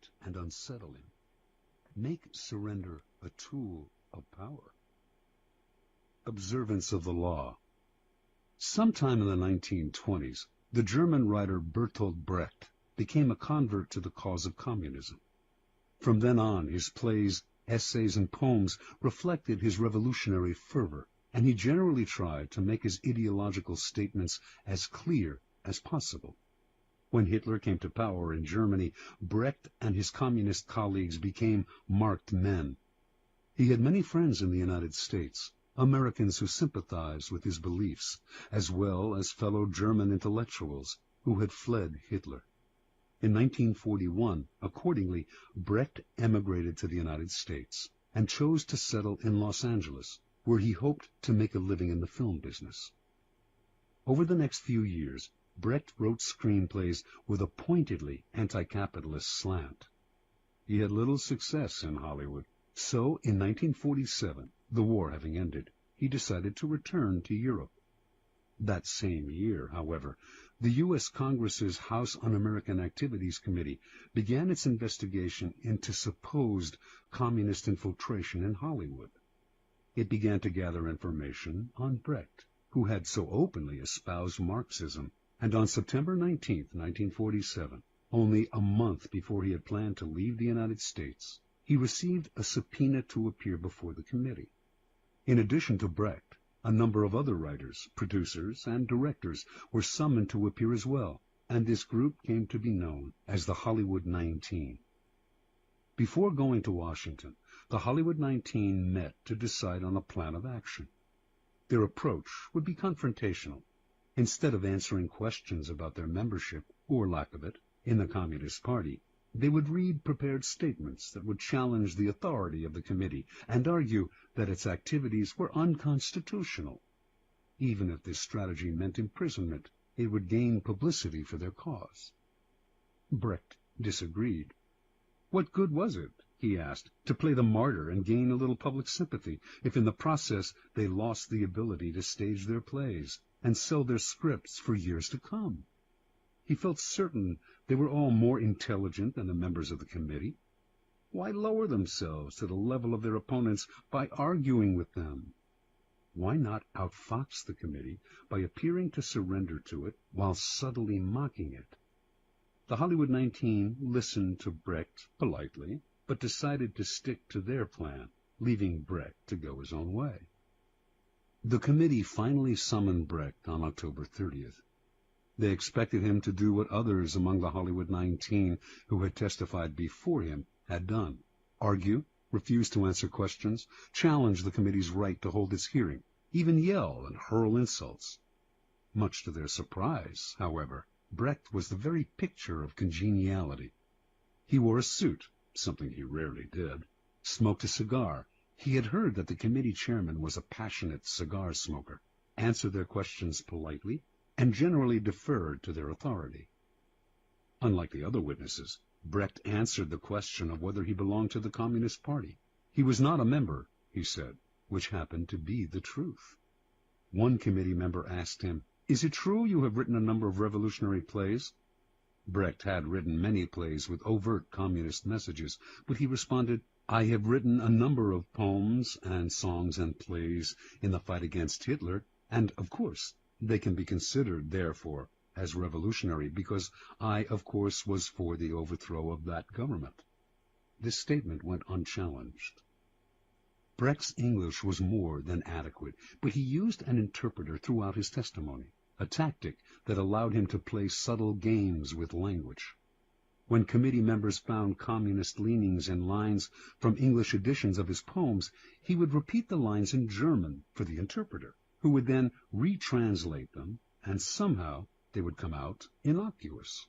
intimidate and unsettle him, make surrender a tool of power. Observance of the law. Sometime in the 1920s, the German writer Bertolt Brecht became a convert to the cause of communism. From then on, his plays, essays, and poems reflected his revolutionary fervor, and he generally tried to make his ideological statements as clear as possible. When Hitler came to power in Germany, Brecht and his communist colleagues became marked men. He had many friends in the United States, Americans who sympathized with his beliefs, as well as fellow German intellectuals who had fled Hitler. In 1941, accordingly, Brecht emigrated to the United States and chose to settle in Los Angeles, where he hoped to make a living in the film business. Over the next few years, Brecht wrote screenplays with a pointedly anti-capitalist slant. He had little success in Hollywood, so in 1947, the war having ended, he decided to return to Europe. That same year, however, the U.S. Congress's House Un-American Activities Committee began its investigation into supposed communist infiltration in Hollywood. It began to gather information on Brecht, who had so openly espoused Marxism, and on September 19, 1947, only a month before he had planned to leave the United States, he received a subpoena to appear before the committee. In addition to Brecht, a number of other writers, producers, and directors were summoned to appear as well, and this group came to be known as the Hollywood 19. Before going to Washington, the Hollywood 19 met to decide on a plan of action. Their approach would be confrontational. Instead of answering questions about their membership, or lack of it, in the Communist Party, they would read prepared statements that would challenge the authority of the committee and argue that its activities were unconstitutional. Even if this strategy meant imprisonment, it would gain publicity for their cause. Brecht disagreed. What good was it, he asked, to play the martyr and gain a little public sympathy, if in the process they lost the ability to stage their plays and sell their scripts for years to come? He felt certain they were all more intelligent than the members of the committee. Why lower themselves to the level of their opponents by arguing with them? Why not outfox the committee by appearing to surrender to it while subtly mocking it? The Hollywood 19 listened to Brecht politely, but decided to stick to their plan, leaving Brecht to go his own way. The committee finally summoned Brecht on October 30th. They expected him to do what others among the Hollywood 19 who had testified before him had done: argue, refuse to answer questions, challenge the committee's right to hold its hearing, even yell and hurl insults. Much to their surprise, however, Brecht was the very picture of congeniality. He wore a suit, something he rarely did, smoked a cigar. He had heard that the committee chairman was a passionate cigar smoker, answered their questions politely, and generally deferred to their authority. Unlike the other witnesses, Brecht answered the question of whether he belonged to the Communist Party. He was not a member, he said, which happened to be the truth. One committee member asked him, "Is it true you have written a number of revolutionary plays?" Brecht had written many plays with overt communist messages, but he responded, "I have written a number of poems and songs and plays in the fight against Hitler, and, of course, they can be considered, therefore, as revolutionary, because I, of course, was for the overthrow of that government." This statement went unchallenged. Brecht's English was more than adequate, but he used an interpreter throughout his testimony, a tactic that allowed him to play subtle games with language. When committee members found communist leanings in lines from English editions of his poems, he would repeat the lines in German for the interpreter, who would then retranslate them, and somehow they would come out innocuous.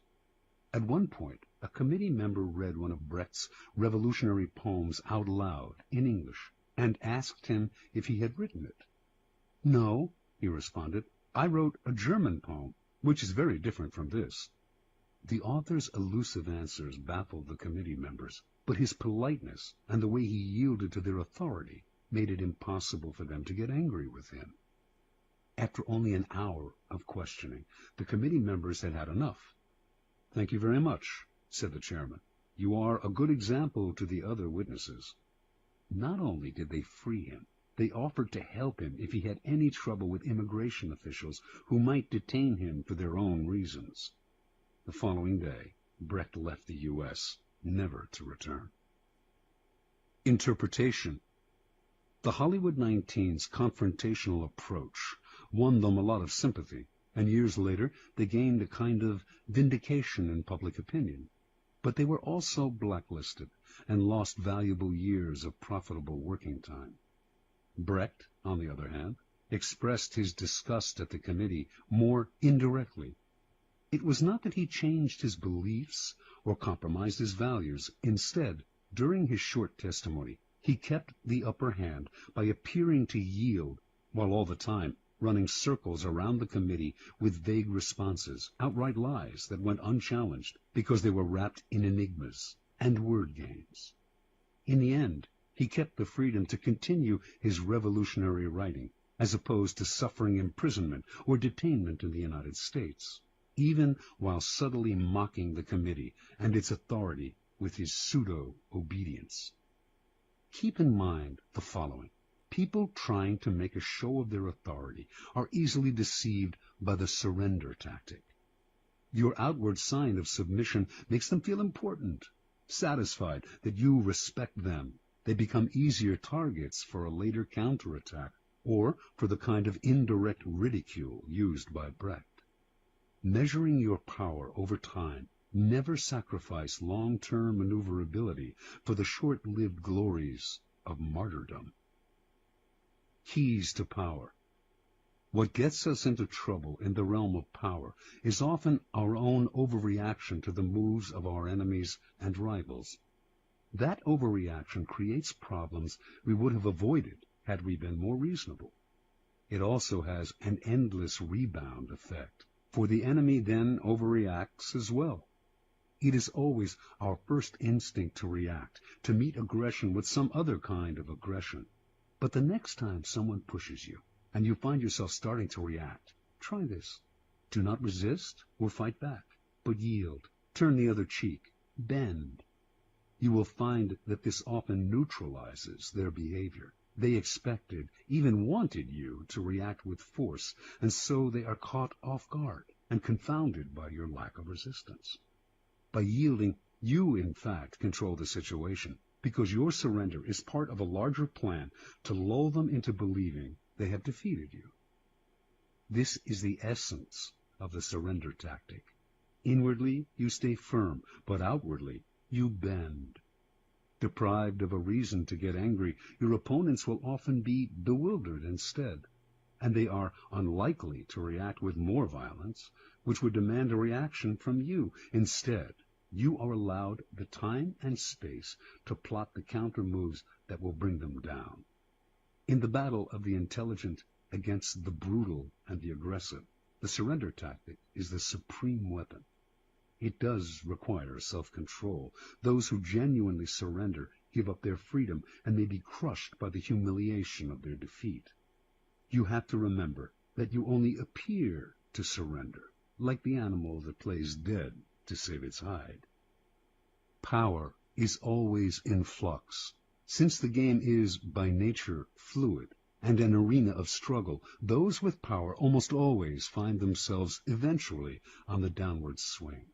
At one point, a committee member read one of Brecht's revolutionary poems out loud in English, and asked him if he had written it. "No," he responded, "I wrote a German poem, which is very different from this." The author's elusive answers baffled the committee members, but his politeness and the way he yielded to their authority made it impossible for them to get angry with him. After only an hour of questioning, the committee members had had enough. "Thank you very much," said the chairman. you are a good example to the other witnesses. Not only did they free him, they offered to help him if he had any trouble with immigration officials who might detain him for their own reasons. The following day, Brecht left the U.S., never to return. Interpretation. The Hollywood 19's confrontational approach won them a lot of sympathy, and years later they gained a kind of vindication in public opinion. But they were also blacklisted and lost valuable years of profitable working time. Brecht, on the other hand, expressed his disgust at the committee more indirectly. It was not that he changed his beliefs or compromised his values. Instead, during his short testimony, he kept the upper hand by appearing to yield, while all the time running circles around the committee with vague responses, outright lies that went unchallenged because they were wrapped in enigmas and word games. In the end, he kept the freedom to continue his revolutionary writing, as opposed to suffering imprisonment or detainment in the United States, even while subtly mocking the committee and its authority with his pseudo-obedience. Keep in mind the following. People trying to make a show of their authority are easily deceived by the surrender tactic. Your outward sign of submission makes them feel important, satisfied that you respect them. They become easier targets for a later counterattack or for the kind of indirect ridicule used by Brecht. Measuring your power over time, never sacrifice long-term maneuverability for the short-lived glories of martyrdom. Keys to power. What gets us into trouble in the realm of power is often our own overreaction to the moves of our enemies and rivals. That overreaction creates problems we would have avoided had we been more reasonable. It also has an endless rebound effect, for the enemy then overreacts as well. It is always our first instinct to react, to meet aggression with some other kind of aggression. But the next time someone pushes you, and you find yourself starting to react, try this. Do not resist or fight back, but yield, turn the other cheek, bend. You will find that this often neutralizes their behavior. They expected, even wanted you to react with force, and so they are caught off guard and confounded by your lack of resistance. By yielding, you in fact control the situation, because your surrender is part of a larger plan to lull them into believing they have defeated you. This is the essence of the surrender tactic. Inwardly, you stay firm, but outwardly, you bend. Deprived of a reason to get angry, your opponents will often be bewildered instead, and they are unlikely to react with more violence, which would demand a reaction from you. Instead, you are allowed the time and space to plot the counter moves that will bring them down. In the battle of the intelligent against the brutal and the aggressive, the surrender tactic is the supreme weapon. It does require self-control. Those who genuinely surrender give up their freedom and may be crushed by the humiliation of their defeat. You have to remember that you only appear to surrender, like the animal that plays dead to save its hide. Power is always in flux. Since the game is, by nature, fluid and an arena of struggle, those with power almost always find themselves eventually on the downward swing.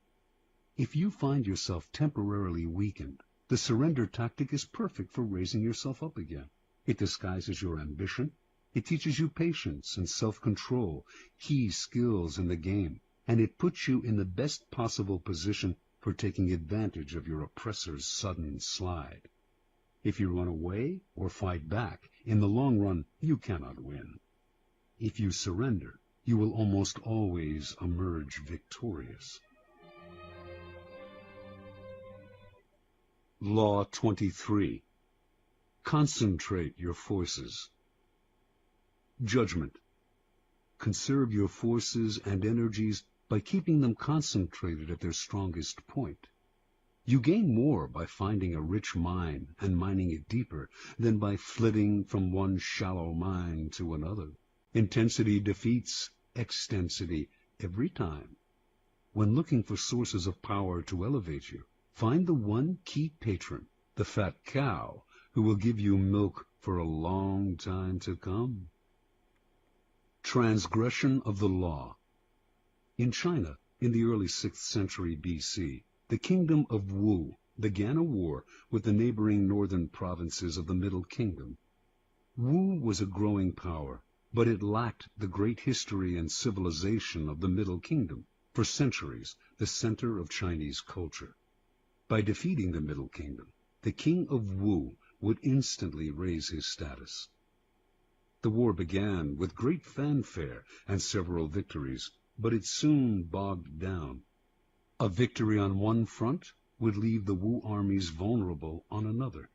If you find yourself temporarily weakened, the surrender tactic is perfect for raising yourself up again. It disguises your ambition. It teaches you patience and self-control, key skills in the game, and it puts you in the best possible position for taking advantage of your oppressor's sudden slide. If you run away or fight back, in the long run, you cannot win. If you surrender, you will almost always emerge victorious. Law 23. Concentrate your forces. Judgment. Conserve your forces and energies by keeping them concentrated at their strongest point. You gain more by finding a rich mine and mining it deeper than by flitting from one shallow mine to another. Intensity defeats extensity every time. When looking for sources of power to elevate you, Find the one key patron, the fat cow, who will give you milk for a long time to come. Transgression of the law. In China, in the early 6th century BC, the kingdom of Wu began a war with the neighboring northern provinces of the Middle Kingdom. Wu was a growing power, but it lacked the great history and civilization of the Middle Kingdom, for centuries the center of Chinese culture. By defeating the Middle Kingdom, the king of Wu would instantly raise his status. The war began with great fanfare and several victories, but it soon bogged down. A victory on one front would leave the Wu armies vulnerable on another.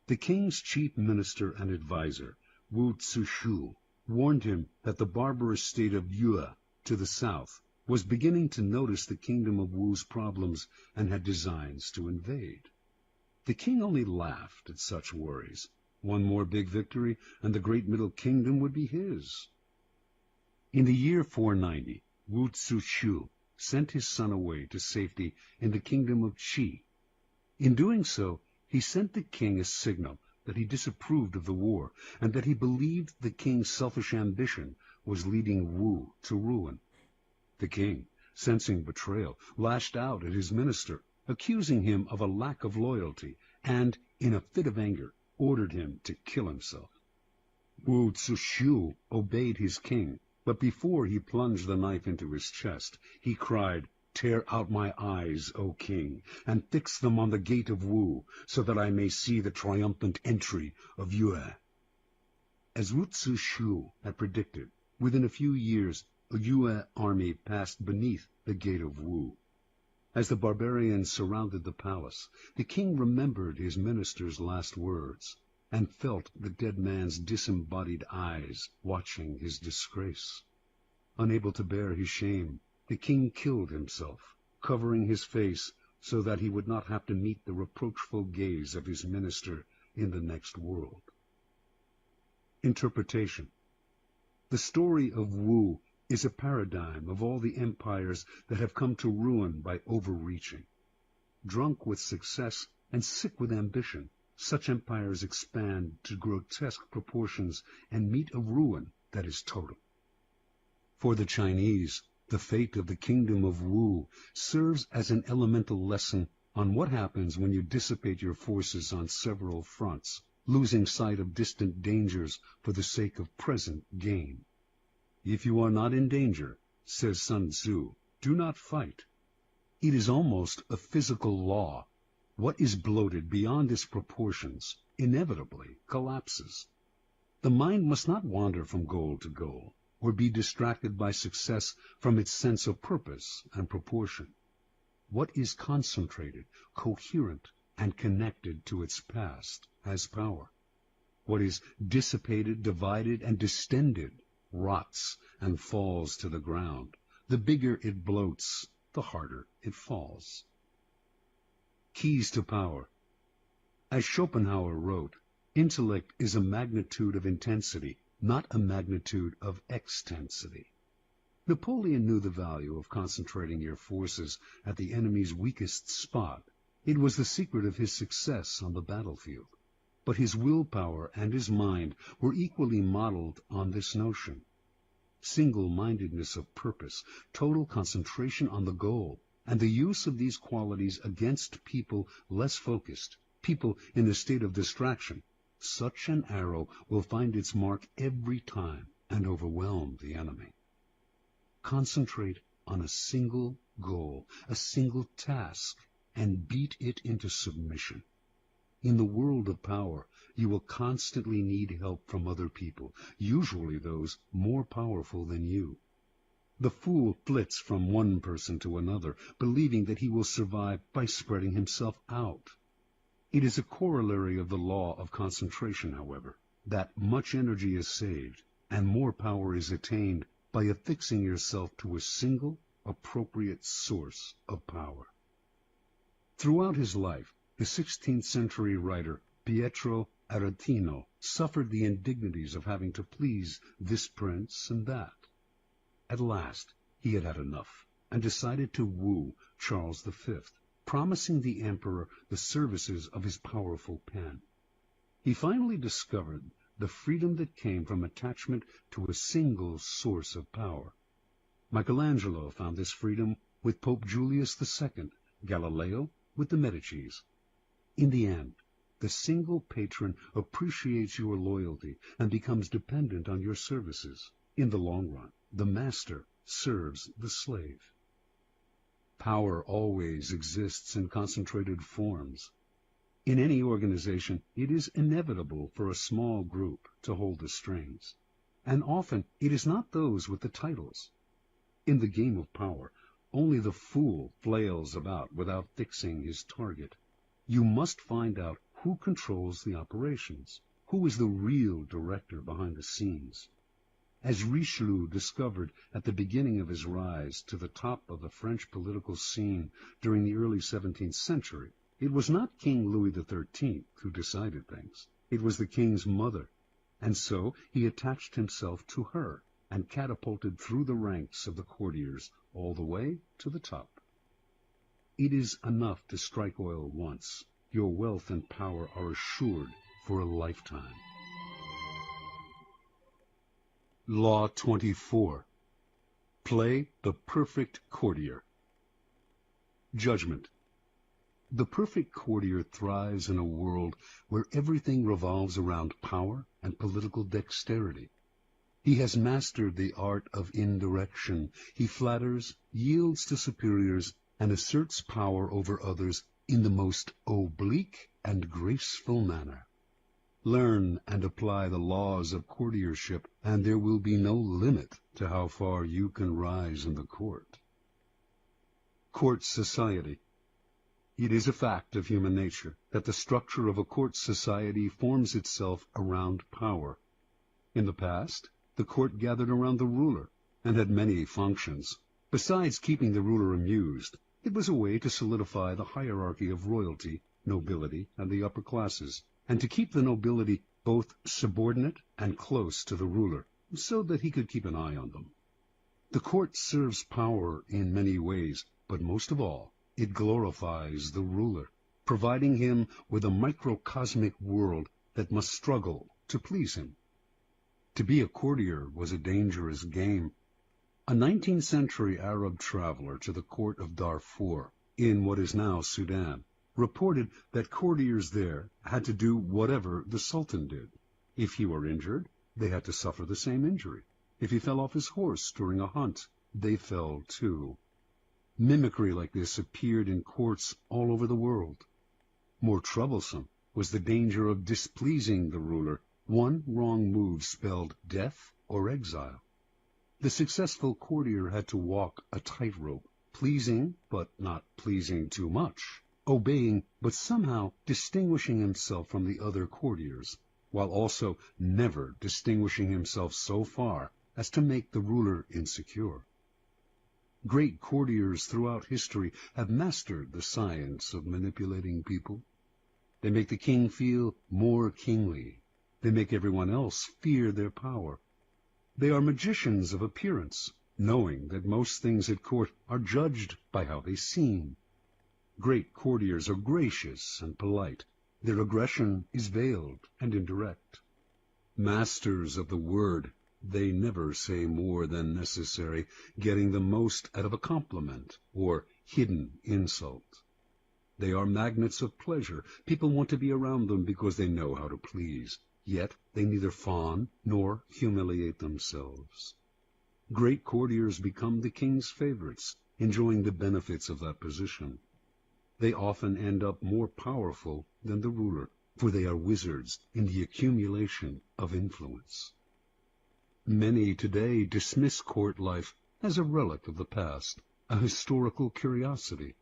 The king's chief minister and advisor, Wu Zishu, warned him that the barbarous state of Yue to the south was beginning to notice the kingdom of Wu's problems and had designs to invade. The king only laughed at such worries. One more big victory, and the great Middle Kingdom would be his. In the year 490, Wu Zishu sent his son away to safety in the kingdom of Qi. In doing so, he sent the king a signal that he disapproved of the war, and that he believed the king's selfish ambition was leading Wu to ruin. The king, sensing betrayal, lashed out at his minister, accusing him of a lack of loyalty, and, in a fit of anger, ordered him to kill himself. Wu Zishu obeyed his king, but before he plunged the knife into his chest, he cried, "Tear out my eyes, O king, and fix them on the gate of Wu, so that I may see the triumphant entry of Yue." As Wu Zishu had predicted, within a few years a Yue army passed beneath the gate of Wu. As the barbarians surrounded the palace, the king remembered his minister's last words, and felt the dead man's disembodied eyes watching his disgrace. Unable to bear his shame, the king killed himself, covering his face so that he would not have to meet the reproachful gaze of his minister in the next world. Interpretation. The story of Wu is a paradigm of all the empires that have come to ruin by overreaching. Drunk with success and sick with ambition, such empires expand to grotesque proportions and meet a ruin that is total. For the Chinese, the fate of the kingdom of Wu serves as an elemental lesson on what happens when you dissipate your forces on several fronts, losing sight of distant dangers for the sake of present gain. If you are not in danger, says Sun Tzu, do not fight. It is almost a physical law. What is bloated beyond its proportions inevitably collapses. The mind must not wander from goal to goal, or be distracted by success from its sense of purpose and proportion. What is concentrated, coherent, and connected to its past has power. What is dissipated, divided, and distended rots and falls to the ground. The bigger it bloats, the harder it falls. Keys to power. As Schopenhauer wrote, intellect is a magnitude of intensity, not a magnitude of extensity. Napoleon knew the value of concentrating your forces at the enemy's weakest spot. It was the secret of his success on the battlefield. But his willpower and his mind were equally modeled on this notion. Single-mindedness of purpose, total concentration on the goal, and the use of these qualities against people less focused, people in a state of distraction, such an arrow will find its mark every time and overwhelm the enemy. Concentrate on a single goal, a single task, and beat it into submission. In the world of power, you will constantly need help from other people, usually those more powerful than you. The fool flits from one person to another, believing that he will survive by spreading himself out. It is a corollary of the law of concentration, however, that much energy is saved and more power is attained by affixing yourself to a single, appropriate source of power. Throughout his life, the 16th century writer Pietro Aretino suffered the indignities of having to please this prince and that. At last, he had had enough, and decided to woo Charles V, promising the emperor the services of his powerful pen. He finally discovered the freedom that came from attachment to a single source of power. Michelangelo found this freedom with Pope Julius II, Galileo with the Medicis. In the end, the single patron appreciates your loyalty and becomes dependent on your services. In the long run, the master serves the slave. Power always exists in concentrated forms. In any organization, it is inevitable for a small group to hold the strings, and often it is not those with the titles. In the game of power, only the fool flails about without fixing his target. You must find out who controls the operations, who is the real director behind the scenes. As Richelieu discovered at the beginning of his rise to the top of the French political scene during the early 17th century, it was not King Louis XIII who decided things. It was the king's mother, and so he attached himself to her and catapulted through the ranks of the courtiers all the way to the top. It is enough to strike oil once. Your wealth and power are assured for a lifetime. Law 24. Play the perfect courtier. Judgment. The perfect courtier thrives in a world where everything revolves around power and political dexterity. He has mastered the art of indirection. He flatters, yields to superiors, and asserts power over others in the most oblique and graceful manner. Learn and apply the laws of courtiership, and there will be no limit to how far you can rise in the court. Court society. It is a fact of human nature that the structure of a court society forms itself around power. In the past, the court gathered around the ruler and had many functions. Besides keeping the ruler amused, it was a way to solidify the hierarchy of royalty, nobility, and the upper classes, and to keep the nobility both subordinate and close to the ruler, so that he could keep an eye on them. The court serves power in many ways, but most of all, it glorifies the ruler, providing him with a microcosmic world that must struggle to please him. To be a courtier was a dangerous game. A 19th century Arab traveler to the court of Darfur, in what is now Sudan, reported that courtiers there had to do whatever the Sultan did. If he were injured, they had to suffer the same injury. If he fell off his horse during a hunt, they fell too. Mimicry like this appeared in courts all over the world. More troublesome was the danger of displeasing the ruler. One wrong move spelled death or exile. The successful courtier had to walk a tightrope, pleasing but not pleasing too much, obeying but somehow distinguishing himself from the other courtiers, while also never distinguishing himself so far as to make the ruler insecure. Great courtiers throughout history have mastered the science of manipulating people. They make the king feel more kingly. They make everyone else fear their power. They are magicians of appearance, knowing that most things at court are judged by how they seem. Great courtiers are gracious and polite. Their aggression is veiled and indirect. Masters of the word, they never say more than necessary, getting the most out of a compliment or hidden insult. They are magnets of pleasure. People want to be around them because they know how to please. Yet they neither fawn nor humiliate themselves. Great courtiers become the king's favorites, enjoying the benefits of that position. They often end up more powerful than the ruler, for they are wizards in the accumulation of influence. Many today dismiss court life as a relic of the past, a historical curiosity.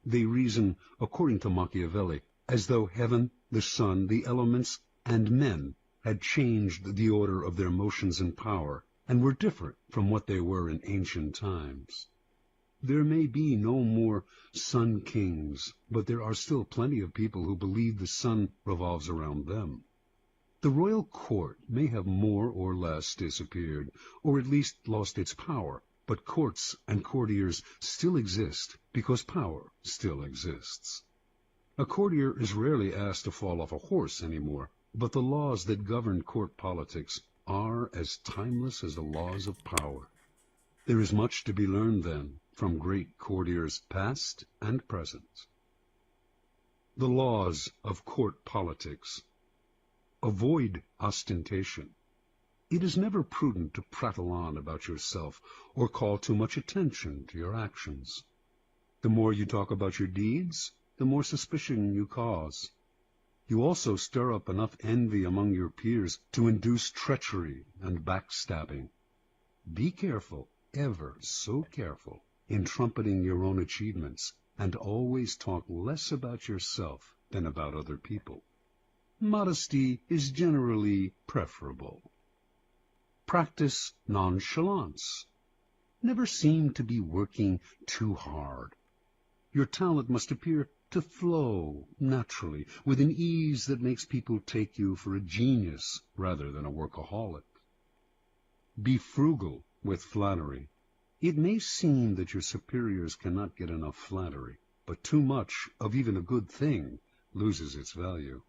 They reason, according to Machiavelli, as though heaven, the sun, the elements, and men had changed the order of their motions and power, and were different from what they were in ancient times. There may be no more sun kings, but there are still plenty of people who believe the sun revolves around them. The royal court may have more or less disappeared, or at least lost its power, but courts and courtiers still exist because power still exists. A courtier is rarely asked to fall off a horse anymore, but the laws that govern court politics are as timeless as the laws of power. There is much to be learned, then, from great courtiers past and present. The laws of court politics. Avoid ostentation. It is never prudent to prattle on about yourself or call too much attention to your actions. The more you talk about your deeds, the more suspicion you cause. You also stir up enough envy among your peers to induce treachery and backstabbing. Be careful, ever so careful, in trumpeting your own achievements, and always talk less about yourself than about other people. Modesty is generally preferable. Practice nonchalance. Never seem to be working too hard. Your talent must appear to flow naturally, with an ease that makes people take you for a genius rather than a workaholic. Be frugal with flattery. It may seem that your superiors cannot get enough flattery, but too much of even a good thing loses its value.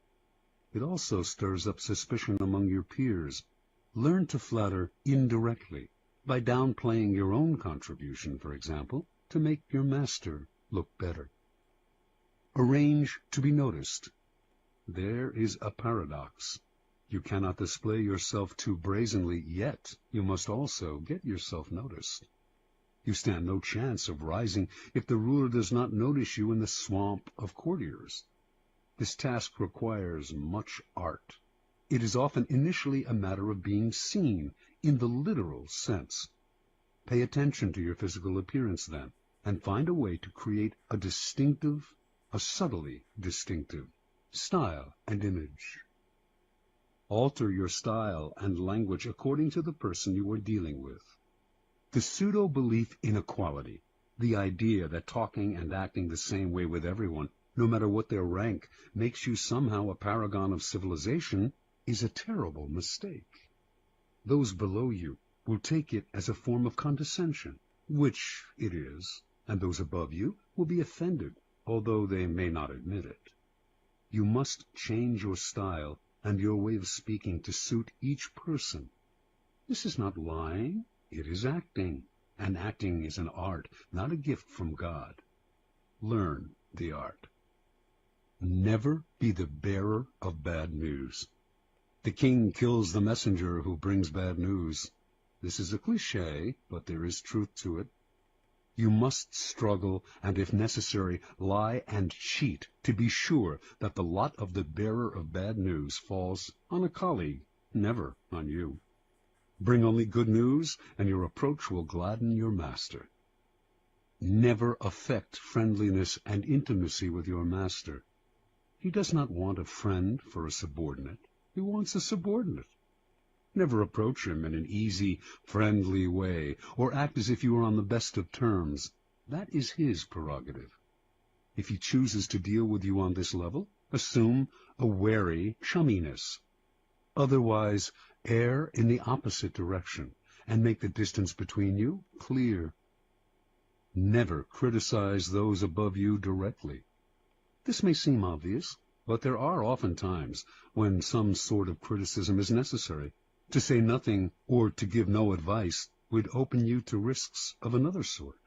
It also stirs up suspicion among your peers. Learn to flatter indirectly, by downplaying your own contribution, for example, to make your master look better. Arrange to be noticed. There is a paradox. You cannot display yourself too brazenly, yet you must also get yourself noticed. You stand no chance of rising if the ruler does not notice you in the swamp of courtiers. This task requires much art. It is often initially a matter of being seen, in the literal sense. Pay attention to your physical appearance, then, and find a way to create a subtly distinctive, style and image. Alter your style and language according to the person you are dealing with. The pseudo-belief in equality, the idea that talking and acting the same way with everyone, no matter what their rank, makes you somehow a paragon of civilization, is a terrible mistake. Those below you will take it as a form of condescension, which it is, and those above you will be offended, although they may not admit it. You must change your style and your way of speaking to suit each person. This is not lying, it is acting, and acting is an art, not a gift from God. Learn the art. Never be the bearer of bad news. The king kills the messenger who brings bad news. This is a cliché, but there is truth to it. You must struggle, and if necessary, lie and cheat, to be sure that the lot of the bearer of bad news falls on a colleague, never on you. Bring only good news, and your approach will gladden your master. Never affect friendliness and intimacy with your master. He does not want a friend for a subordinate. He wants a subordinate. Never approach him in an easy, friendly way, or act as if you were on the best of terms. That is his prerogative. If he chooses to deal with you on this level, assume a wary chumminess. Otherwise, err in the opposite direction, and make the distance between you clear. Never criticize those above you directly. This may seem obvious, but there are often times when some sort of criticism is necessary. To say nothing or to give no advice would open you to risks of another sort.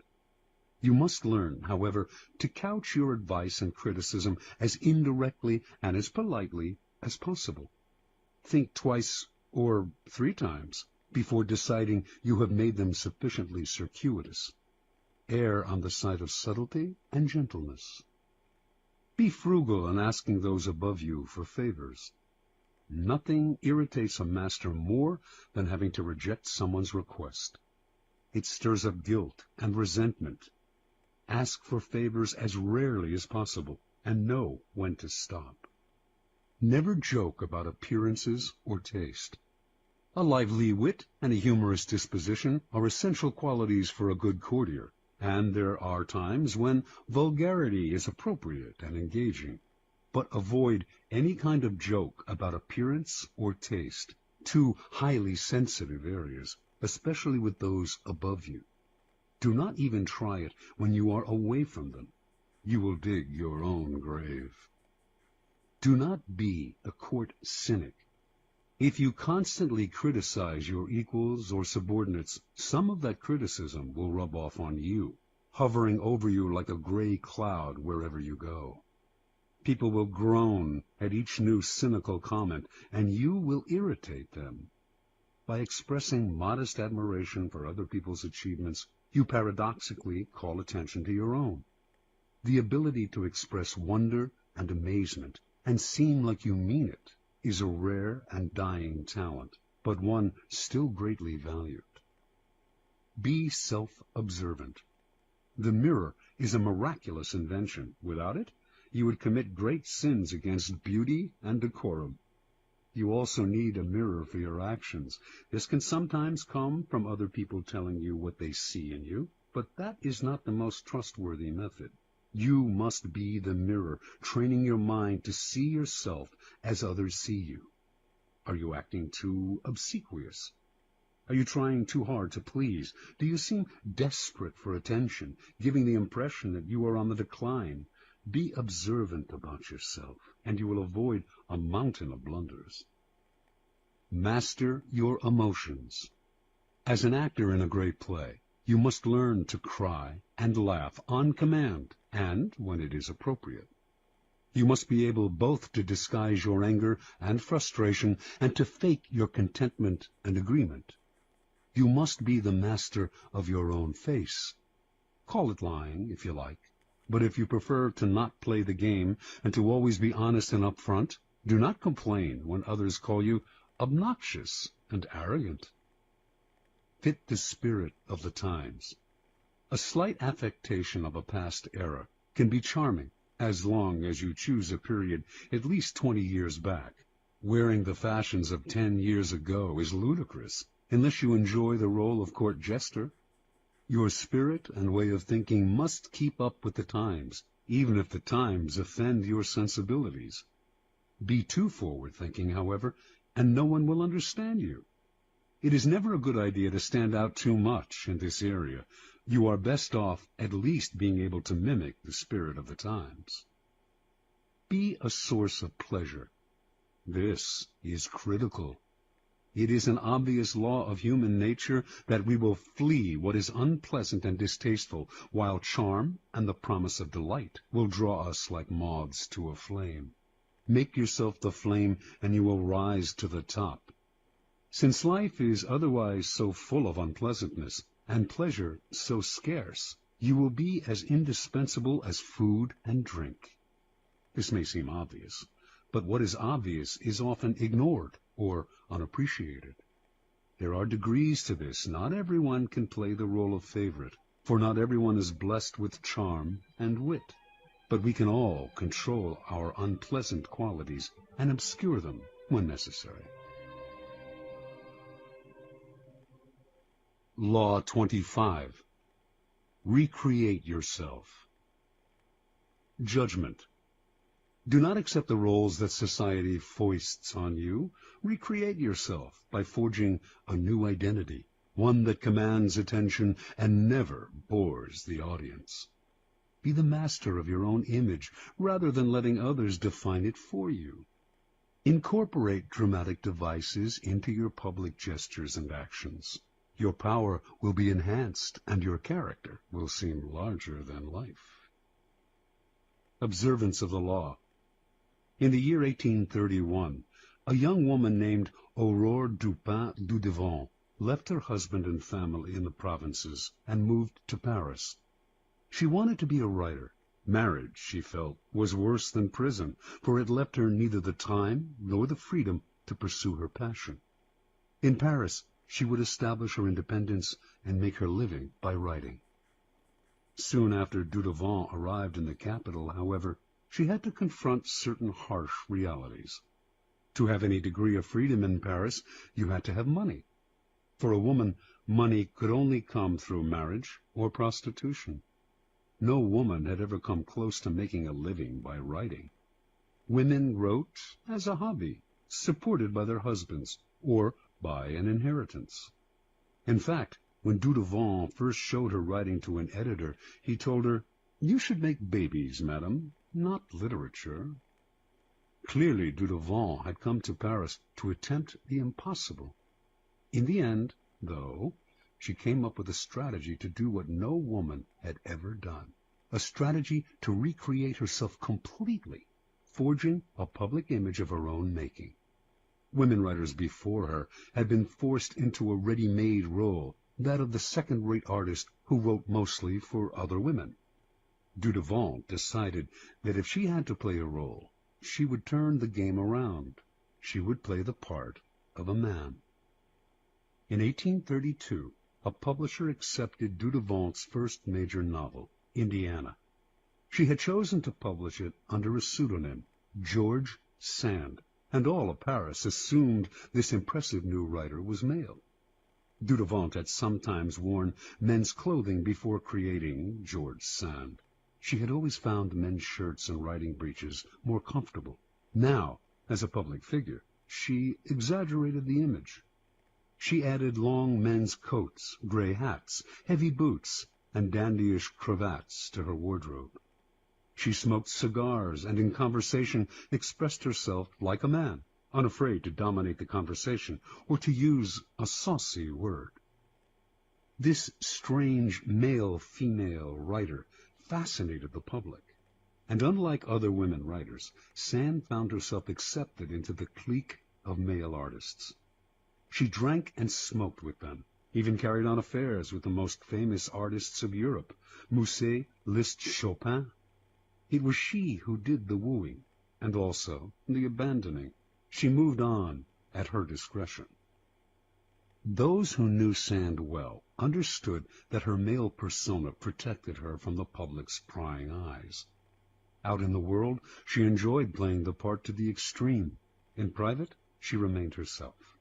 You must learn, however, to couch your advice and criticism as indirectly and as politely as possible. Think twice or 3 times before deciding you have made them sufficiently circuitous. Err on the side of subtlety and gentleness. Be frugal in asking those above you for favors. Nothing irritates a master more than having to reject someone's request. It stirs up guilt and resentment. Ask for favors as rarely as possible, and know when to stop. Never joke about appearances or taste. A lively wit and a humorous disposition are essential qualities for a good courtier, and there are times when vulgarity is appropriate and engaging. But avoid any kind of joke about appearance or taste, 2 highly sensitive areas, especially with those above you. Do not even try it when you are away from them. You will dig your own grave. Do not be a court cynic. If you constantly criticize your equals or subordinates, some of that criticism will rub off on you, hovering over you like a gray cloud wherever you go. People will groan at each new cynical comment, and you will irritate them. By expressing modest admiration for other people's achievements, you paradoxically call attention to your own. The ability to express wonder and amazement and seem like you mean it is a rare and dying talent, but one still greatly valued. Be self-observant. The mirror is a miraculous invention. Without it, you would commit great sins against beauty and decorum. You also need a mirror for your actions. This can sometimes come from other people telling you what they see in you, but that is not the most trustworthy method. You must be the mirror, training your mind to see yourself as others see you. Are you acting too obsequious? Are you trying too hard to please? Do you seem desperate for attention, giving the impression that you are on the decline? Be observant about yourself, and you will avoid a mountain of blunders. Master your emotions. As an actor in a great play, you must learn to cry and laugh on command and when it is appropriate. You must be able both to disguise your anger and frustration and to fake your contentment and agreement. You must be the master of your own face. Call it lying, if you like. But if you prefer to not play the game and to always be honest and upfront, do not complain when others call you obnoxious and arrogant. Fit the spirit of the times. A slight affectation of a past era can be charming as long as you choose a period at least 20 years back. Wearing the fashions of 10 years ago is ludicrous unless you enjoy the role of court jester. Your spirit and way of thinking must keep up with the times, even if the times offend your sensibilities. Be too forward-thinking, however, and no one will understand you. It is never a good idea to stand out too much in this area. You are best off at least being able to mimic the spirit of the times. Be a source of pleasure. This is critical. It is an obvious law of human nature that we will flee what is unpleasant and distasteful, while charm and the promise of delight will draw us like moths to a flame. Make yourself the flame, and you will rise to the top. Since life is otherwise so full of unpleasantness, and pleasure so scarce, you will be as indispensable as food and drink. This may seem obvious, but what is obvious is often ignored or unappreciated. There are degrees to this. Not everyone can play the role of favorite, for not everyone is blessed with charm and wit. But we can all control our unpleasant qualities and obscure them when necessary. Law 25. Recreate yourself. Judgment. Do not accept the roles that society foists on you. Recreate yourself by forging a new identity, one that commands attention and never bores the audience. Be the master of your own image rather than letting others define it for you. Incorporate dramatic devices into your public gestures and actions. Your power will be enhanced and your character will seem larger than life. Observance of the law. In the year 1831, a young woman named Aurore Dupin-Dudevant left her husband and family in the provinces and moved to Paris. She wanted to be a writer. Marriage, she felt, was worse than prison, for it left her neither the time nor the freedom to pursue her passion. In Paris, she would establish her independence and make her living by writing. Soon after Dudevant arrived in the capital, however, she had to confront certain harsh realities. To have any degree of freedom in Paris, you had to have money. For a woman, money could only come through marriage or prostitution. No woman had ever come close to making a living by writing. Women wrote as a hobby, supported by their husbands, or by an inheritance. In fact, When Dudevant first showed her writing to an editor, he told her, "You should make babies, madam, not literature." Clearly, Dudevant had come to Paris to attempt the impossible. In the end, though, she came up with a strategy to do what no woman had ever done, a strategy to recreate herself completely, forging a public image of her own making. Women writers before her had been forced into a ready-made role, that of the second-rate artist who wrote mostly for other women. Dudevant decided that if she had to play a role, she would turn the game around. She would play the part of a man. In 1832, a publisher accepted Dudevant's first major novel, Indiana. She had chosen to publish it under a pseudonym, George Sand, and all of Paris assumed this impressive new writer was male. Dudevant had sometimes worn men's clothing before creating George Sand. She had always found men's shirts and riding breeches more comfortable. Now, as a public figure, she exaggerated the image. She added long men's coats, gray hats, heavy boots, and dandyish cravats to her wardrobe. She smoked cigars and in conversation expressed herself like a man, unafraid to dominate the conversation or to use a saucy word. This strange male-female writer fascinated the public, and unlike other women writers, Sand found herself accepted into the clique of male artists. She drank and smoked with them, even carried on affairs with the most famous artists of Europe, Musset, Liszt, Chopin. It was she who did the wooing, and also the abandoning. She moved on at her discretion. Those who knew Sand well understood that her male persona protected her from the public's prying eyes. Out in the world, she enjoyed playing the part to the extreme. In private, she remained herself.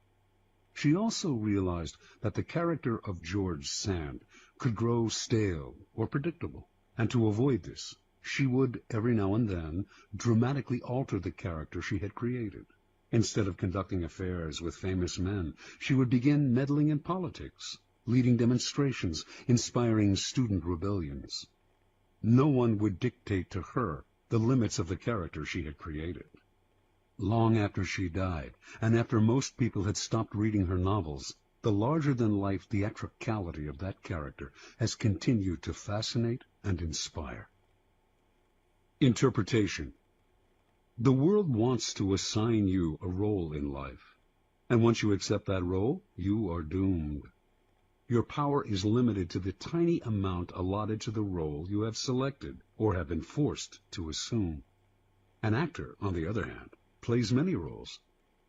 She also realized that the character of George Sand could grow stale or predictable, and to avoid this, she would, every now and then, dramatically alter the character she had created. Instead of conducting affairs with famous men, she would begin meddling in politics, leading demonstrations, inspiring student rebellions. No one would dictate to her the limits of the character she had created. Long after she died, and after most people had stopped reading her novels, the larger-than-life theatricality of that character has continued to fascinate and inspire. Interpretation. The world wants to assign you a role in life, and once you accept that role, you are doomed. Your power is limited to the tiny amount allotted to the role you have selected or have been forced to assume. An actor, on the other hand, plays many roles.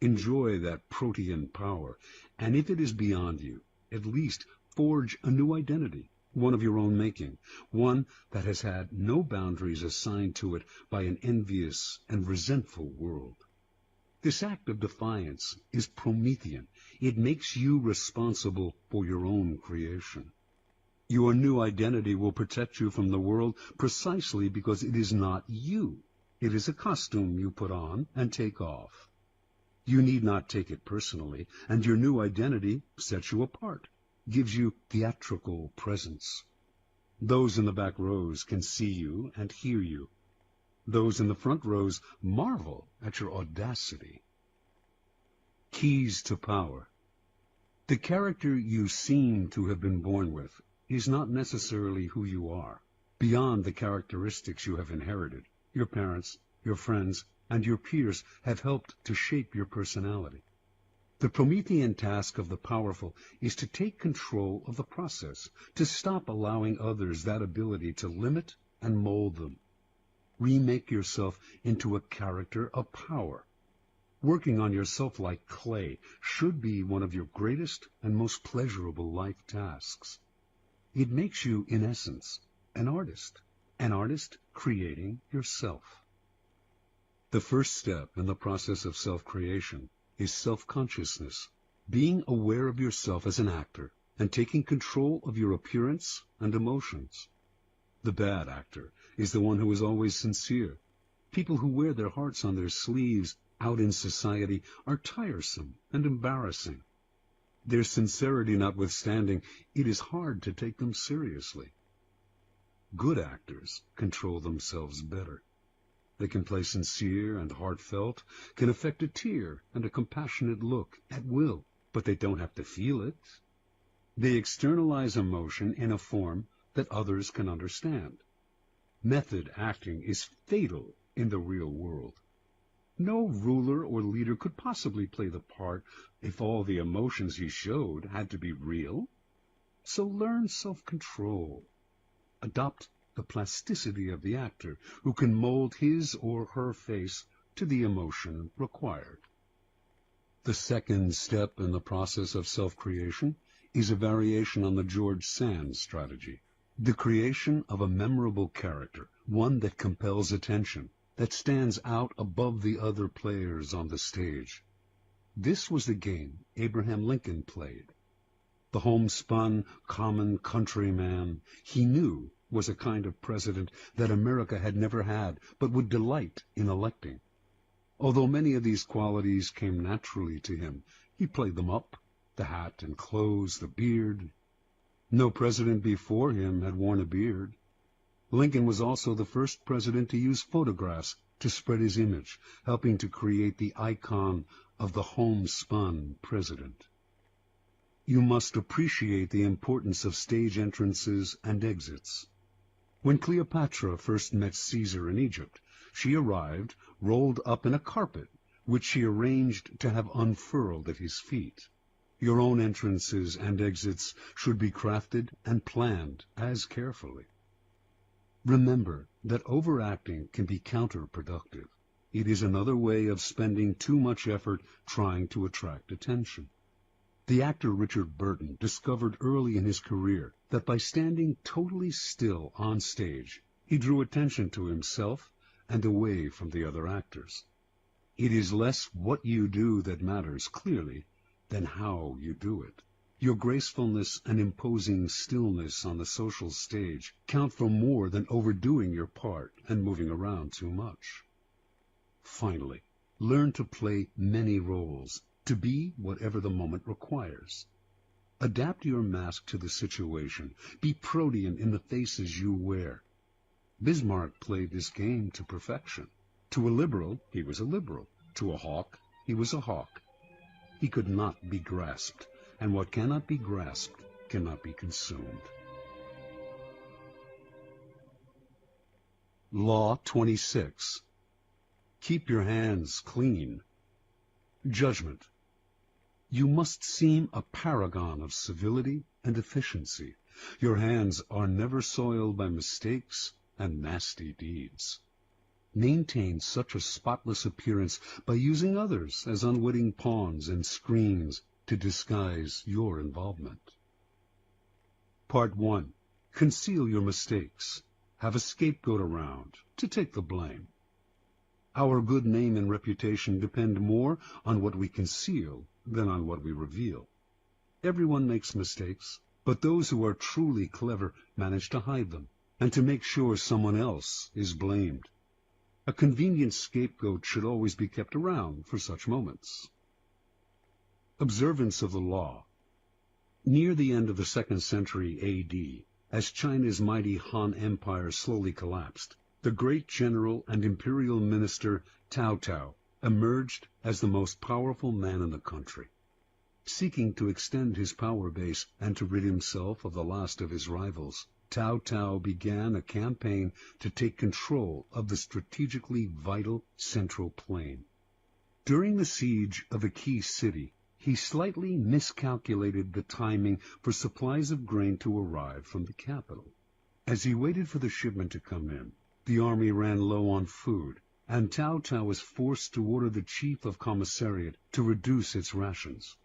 Enjoy that protean power, and if it is beyond you, at least forge a new identity, one of your own making, one that has had no boundaries assigned to it by an envious and resentful world. This act of defiance is Promethean. It makes you responsible for your own creation. Your new identity will protect you from the world precisely because it is not you. It is a costume you put on and take off. You need not take it personally, and your new identity sets you apart, gives you theatrical presence. Those in the back rows can see you and hear you. Those in the front rows marvel at your audacity. Keys to power. The character you seem to have been born with is not necessarily who you are. Beyond the characteristics you have inherited, your parents, your friends, and your peers have helped to shape your personality. The Promethean task of the powerful is to take control of the process, to stop allowing others that ability to limit and mold them. Remake yourself into a character of power. Working on yourself like clay should be one of your greatest and most pleasurable life tasks. It makes you, in essence, an artist creating yourself. The first step in the process of self-creation is self-consciousness, being aware of yourself as an actor and taking control of your appearance and emotions. The bad actor is the one who is always sincere. People who wear their hearts on their sleeves out in society are tiresome and embarrassing. Their sincerity notwithstanding, it is hard to take them seriously. Good actors control themselves better. They can play sincere and heartfelt, can affect a tear and a compassionate look at will, but they don't have to feel it. They externalize emotion in a form that others can understand. Method acting is fatal in the real world. No ruler or leader could possibly play the part if all the emotions he showed had to be real. So learn self-control. Adopt the plasticity of the actor, who can mold his or her face to the emotion required. The second step in the process of self-creation is a variation on the George Sand strategy. The creation of a memorable character, one that compels attention, that stands out above the other players on the stage. This was the game Abraham Lincoln played. The homespun, common countryman he knew was a kind of president that America had never had, but would delight in electing. Although many of these qualities came naturally to him, he played them up, the hat and clothes, the beard. No president before him had worn a beard. Lincoln was also the first president to use photographs to spread his image, helping to create the icon of the homespun president. You must appreciate the importance of stage entrances and exits. When Cleopatra first met Caesar in Egypt, she arrived rolled up in a carpet, which she arranged to have unfurled at his feet. Your own entrances and exits should be crafted and planned as carefully. Remember that overacting can be counterproductive. It is another way of spending too much effort trying to attract attention. The actor Richard Burton discovered early in his career that by standing totally still on stage, he drew attention to himself and away from the other actors. It is less what you do that matters clearly than how you do it. Your gracefulness and imposing stillness on the social stage count for more than overdoing your part and moving around too much. Finally, learn to play many roles, to be whatever the moment requires. Adapt your mask to the situation. Be protean in the faces you wear. Bismarck played this game to perfection. To a liberal, he was a liberal. To a hawk, he was a hawk. He could not be grasped, and what cannot be grasped cannot be consumed. Law 26. Keep your hands clean. Judgment. You must seem a paragon of civility and efficiency. Your hands are never soiled by mistakes and nasty deeds. Maintain such a spotless appearance by using others as unwitting pawns and screens to disguise your involvement. Part 1. Conceal your mistakes. Have a scapegoat around to take the blame. Our good name and reputation depend more on what we conceal than on what we reveal. Everyone makes mistakes, but those who are truly clever manage to hide them and to make sure someone else is blamed. A convenient scapegoat should always be kept around for such moments. Observance of the law. Near the end of the 2nd century A.D., as China's mighty Han Empire slowly collapsed, the great general and imperial minister Cao Cao emerged as the most powerful man in the country. Seeking to extend his power base and to rid himself of the last of his rivals, Cao Cao began a campaign to take control of the strategically vital Central Plain. During the siege of a key city, he slightly miscalculated the timing for supplies of grain to arrive from the capital. As he waited for the shipment to come in, the army ran low on food, and Cao Cao was forced to order the chief of commissariat to reduce its rations.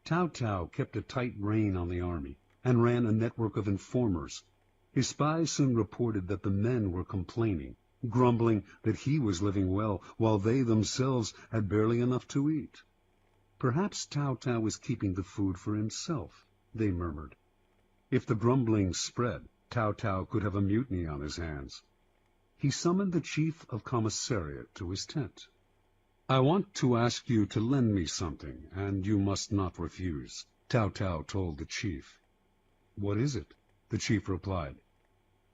Cao Cao kept a tight rein on the army and ran a network of informers. His spies soon reported that the men were complaining, grumbling that he was living well, while they themselves had barely enough to eat. Perhaps Cao Cao was keeping the food for himself, they murmured. If the grumbling spread, Cao Cao could have a mutiny on his hands. He summoned the chief of commissariat to his tent. "I want to ask you to lend me something, and you must not refuse," Tao Tao told the chief. "What is it?" the chief replied.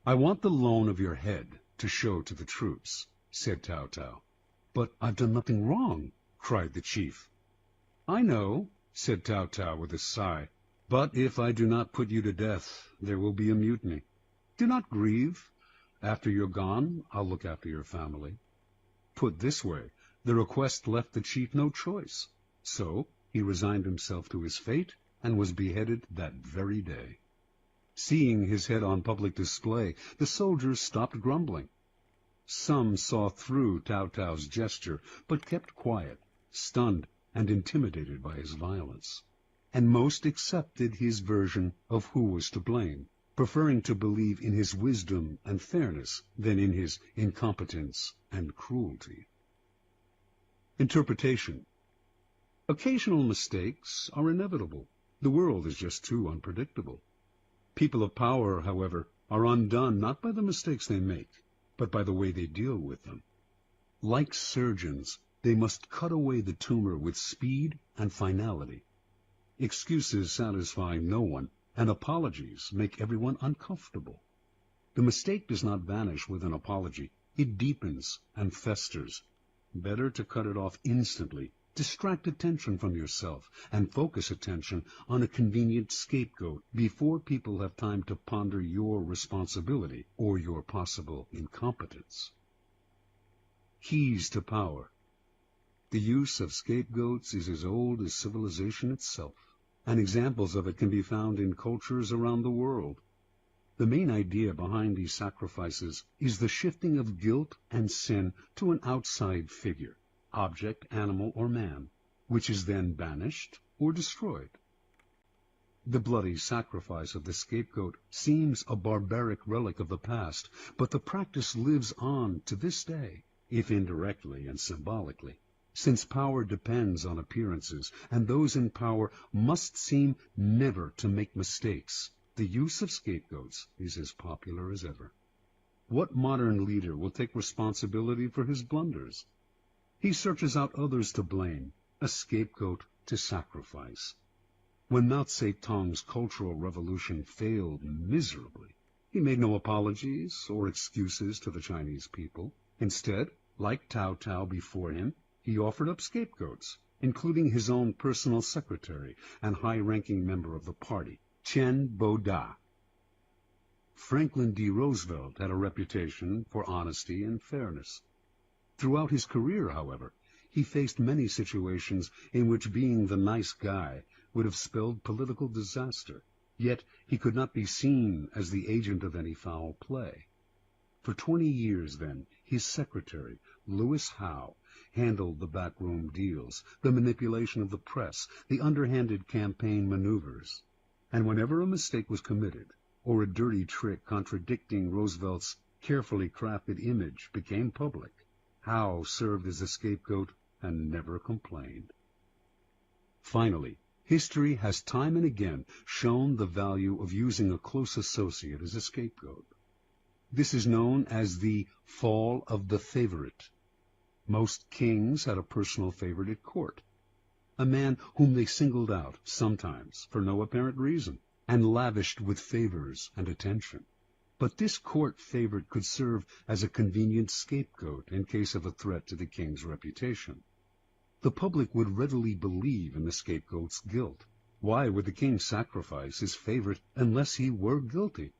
"I want the loan of your head to show to the troops," said Tao Tao. "But I've done nothing wrong," cried the chief. "I know," said Tao Tao with a sigh, "but if I do not put you to death, there will be a mutiny. Do not grieve. After you're gone, I'll look after your family." Put this way, the request left the chief no choice, so he resigned himself to his fate and was beheaded that very day. Seeing his head on public display, the soldiers stopped grumbling. Some saw through Tao Tao's gesture, but kept quiet, stunned and intimidated by his violence, and most accepted his version of who was to blame, preferring to believe in his wisdom and fairness than in his incompetence and cruelty. Interpretation. Occasional mistakes are inevitable. The world is just too unpredictable. People of power, however, are undone not by the mistakes they make, but by the way they deal with them. Like surgeons, they must cut away the tumor with speed and finality. Excuses satisfy no one, and apologies make everyone uncomfortable. The mistake does not vanish with an apology. It deepens and festers. Better to cut it off instantly, distract attention from yourself, and focus attention on a convenient scapegoat before people have time to ponder your responsibility or your possible incompetence. Keys to power. The use of scapegoats is as old as civilization itself, and examples of it can be found in cultures around the world. The main idea behind these sacrifices is the shifting of guilt and sin to an outside figure, object, animal, or man, which is then banished or destroyed. The bloody sacrifice of the scapegoat seems a barbaric relic of the past, but the practice lives on to this day, if indirectly and symbolically, since power depends on appearances, and those in power must seem never to make mistakes. The use of scapegoats is as popular as ever. What modern leader will take responsibility for his blunders? He searches out others to blame, a scapegoat to sacrifice. When Mao Zedong's Cultural Revolution failed miserably, he made no apologies or excuses to the Chinese people. Instead, like Tao Tao before him, he offered up scapegoats, including his own personal secretary and high-ranking member of the party, Chen Boda. Franklin D. Roosevelt had a reputation for honesty and fairness. Throughout his career, however, he faced many situations in which being the nice guy would have spelled political disaster, yet he could not be seen as the agent of any foul play. For 20 years, then, his secretary, Lewis Howe, handled the backroom deals, the manipulation of the press, the underhanded campaign maneuvers. And whenever a mistake was committed, or a dirty trick contradicting Roosevelt's carefully crafted image became public, Howe served as a scapegoat and never complained. Finally, history has time and again shown the value of using a close associate as a scapegoat. This is known as the fall of the favorite. Most kings had a personal favorite at court, a man whom they singled out, sometimes for no apparent reason, and lavished with favors and attention. But this court favorite could serve as a convenient scapegoat in case of a threat to the king's reputation. The public would readily believe in the scapegoat's guilt. Why would the king sacrifice his favorite unless he were guilty?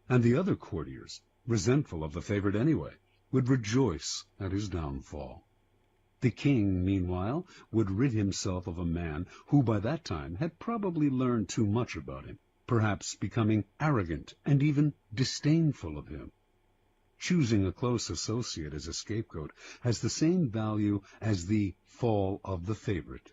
And the other courtiers, resentful of the favorite anyway, would rejoice at his downfall. The king, meanwhile, would rid himself of a man who by that time had probably learned too much about him, perhaps becoming arrogant and even disdainful of him. Choosing a close associate as a scapegoat has the same value as the fall of the favorite.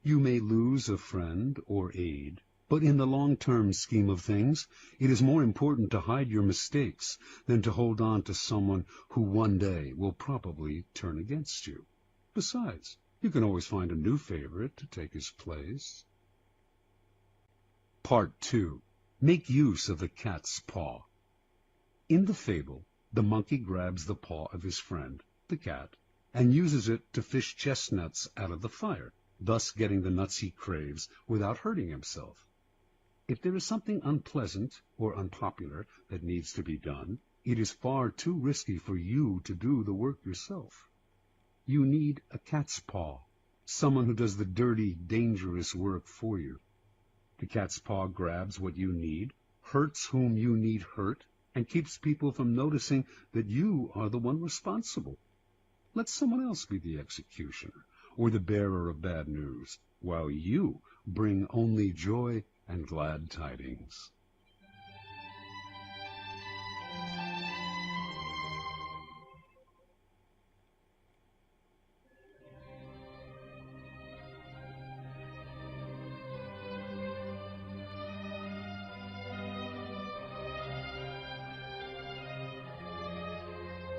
You may lose a friend or aid, but in the long-term scheme of things, it is more important to hide your mistakes than to hold on to someone who one day will probably turn against you. Besides, you can always find a new favorite to take his place. Part 2. Make use of the cat's paw. In the fable, the monkey grabs the paw of his friend, the cat, and uses it to fish chestnuts out of the fire, thus getting the nuts he craves without hurting himself. If there is something unpleasant or unpopular that needs to be done, it is far too risky for you to do the work yourself. You need a cat's paw, someone who does the dirty, dangerous work for you. The cat's paw grabs what you need, hurts whom you need hurt, and keeps people from noticing that you are the one responsible. Let someone else be the executioner or the bearer of bad news, while you bring only joy and glad tidings.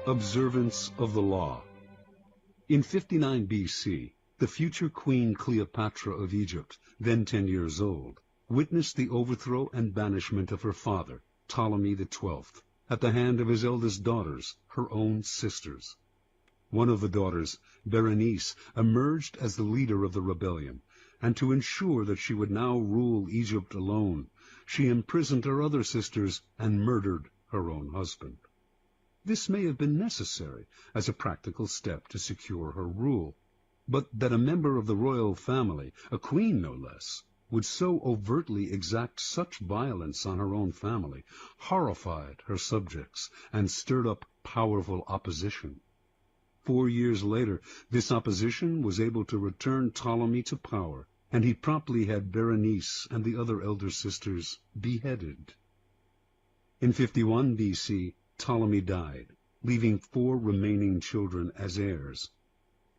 Observance of the Law. In 59 B.C., the future Queen Cleopatra of Egypt, then 10 years old, witnessed the overthrow and banishment of her father, Ptolemy XII, at the hand of his eldest daughters, her own sisters. One of the daughters, Berenice, emerged as the leader of the rebellion, and to ensure that she would now rule Egypt alone, she imprisoned her other sisters and murdered her own husband. This may have been necessary as a practical step to secure her rule, but that a member of the royal family, a queen no less, would so overtly exact such violence on her own family, horrified her subjects and stirred up powerful opposition. 4 years later, this opposition was able to return Ptolemy to power, and he promptly had Berenice and the other elder sisters beheaded. In 51 B.C., Ptolemy died, leaving 4 remaining children as heirs.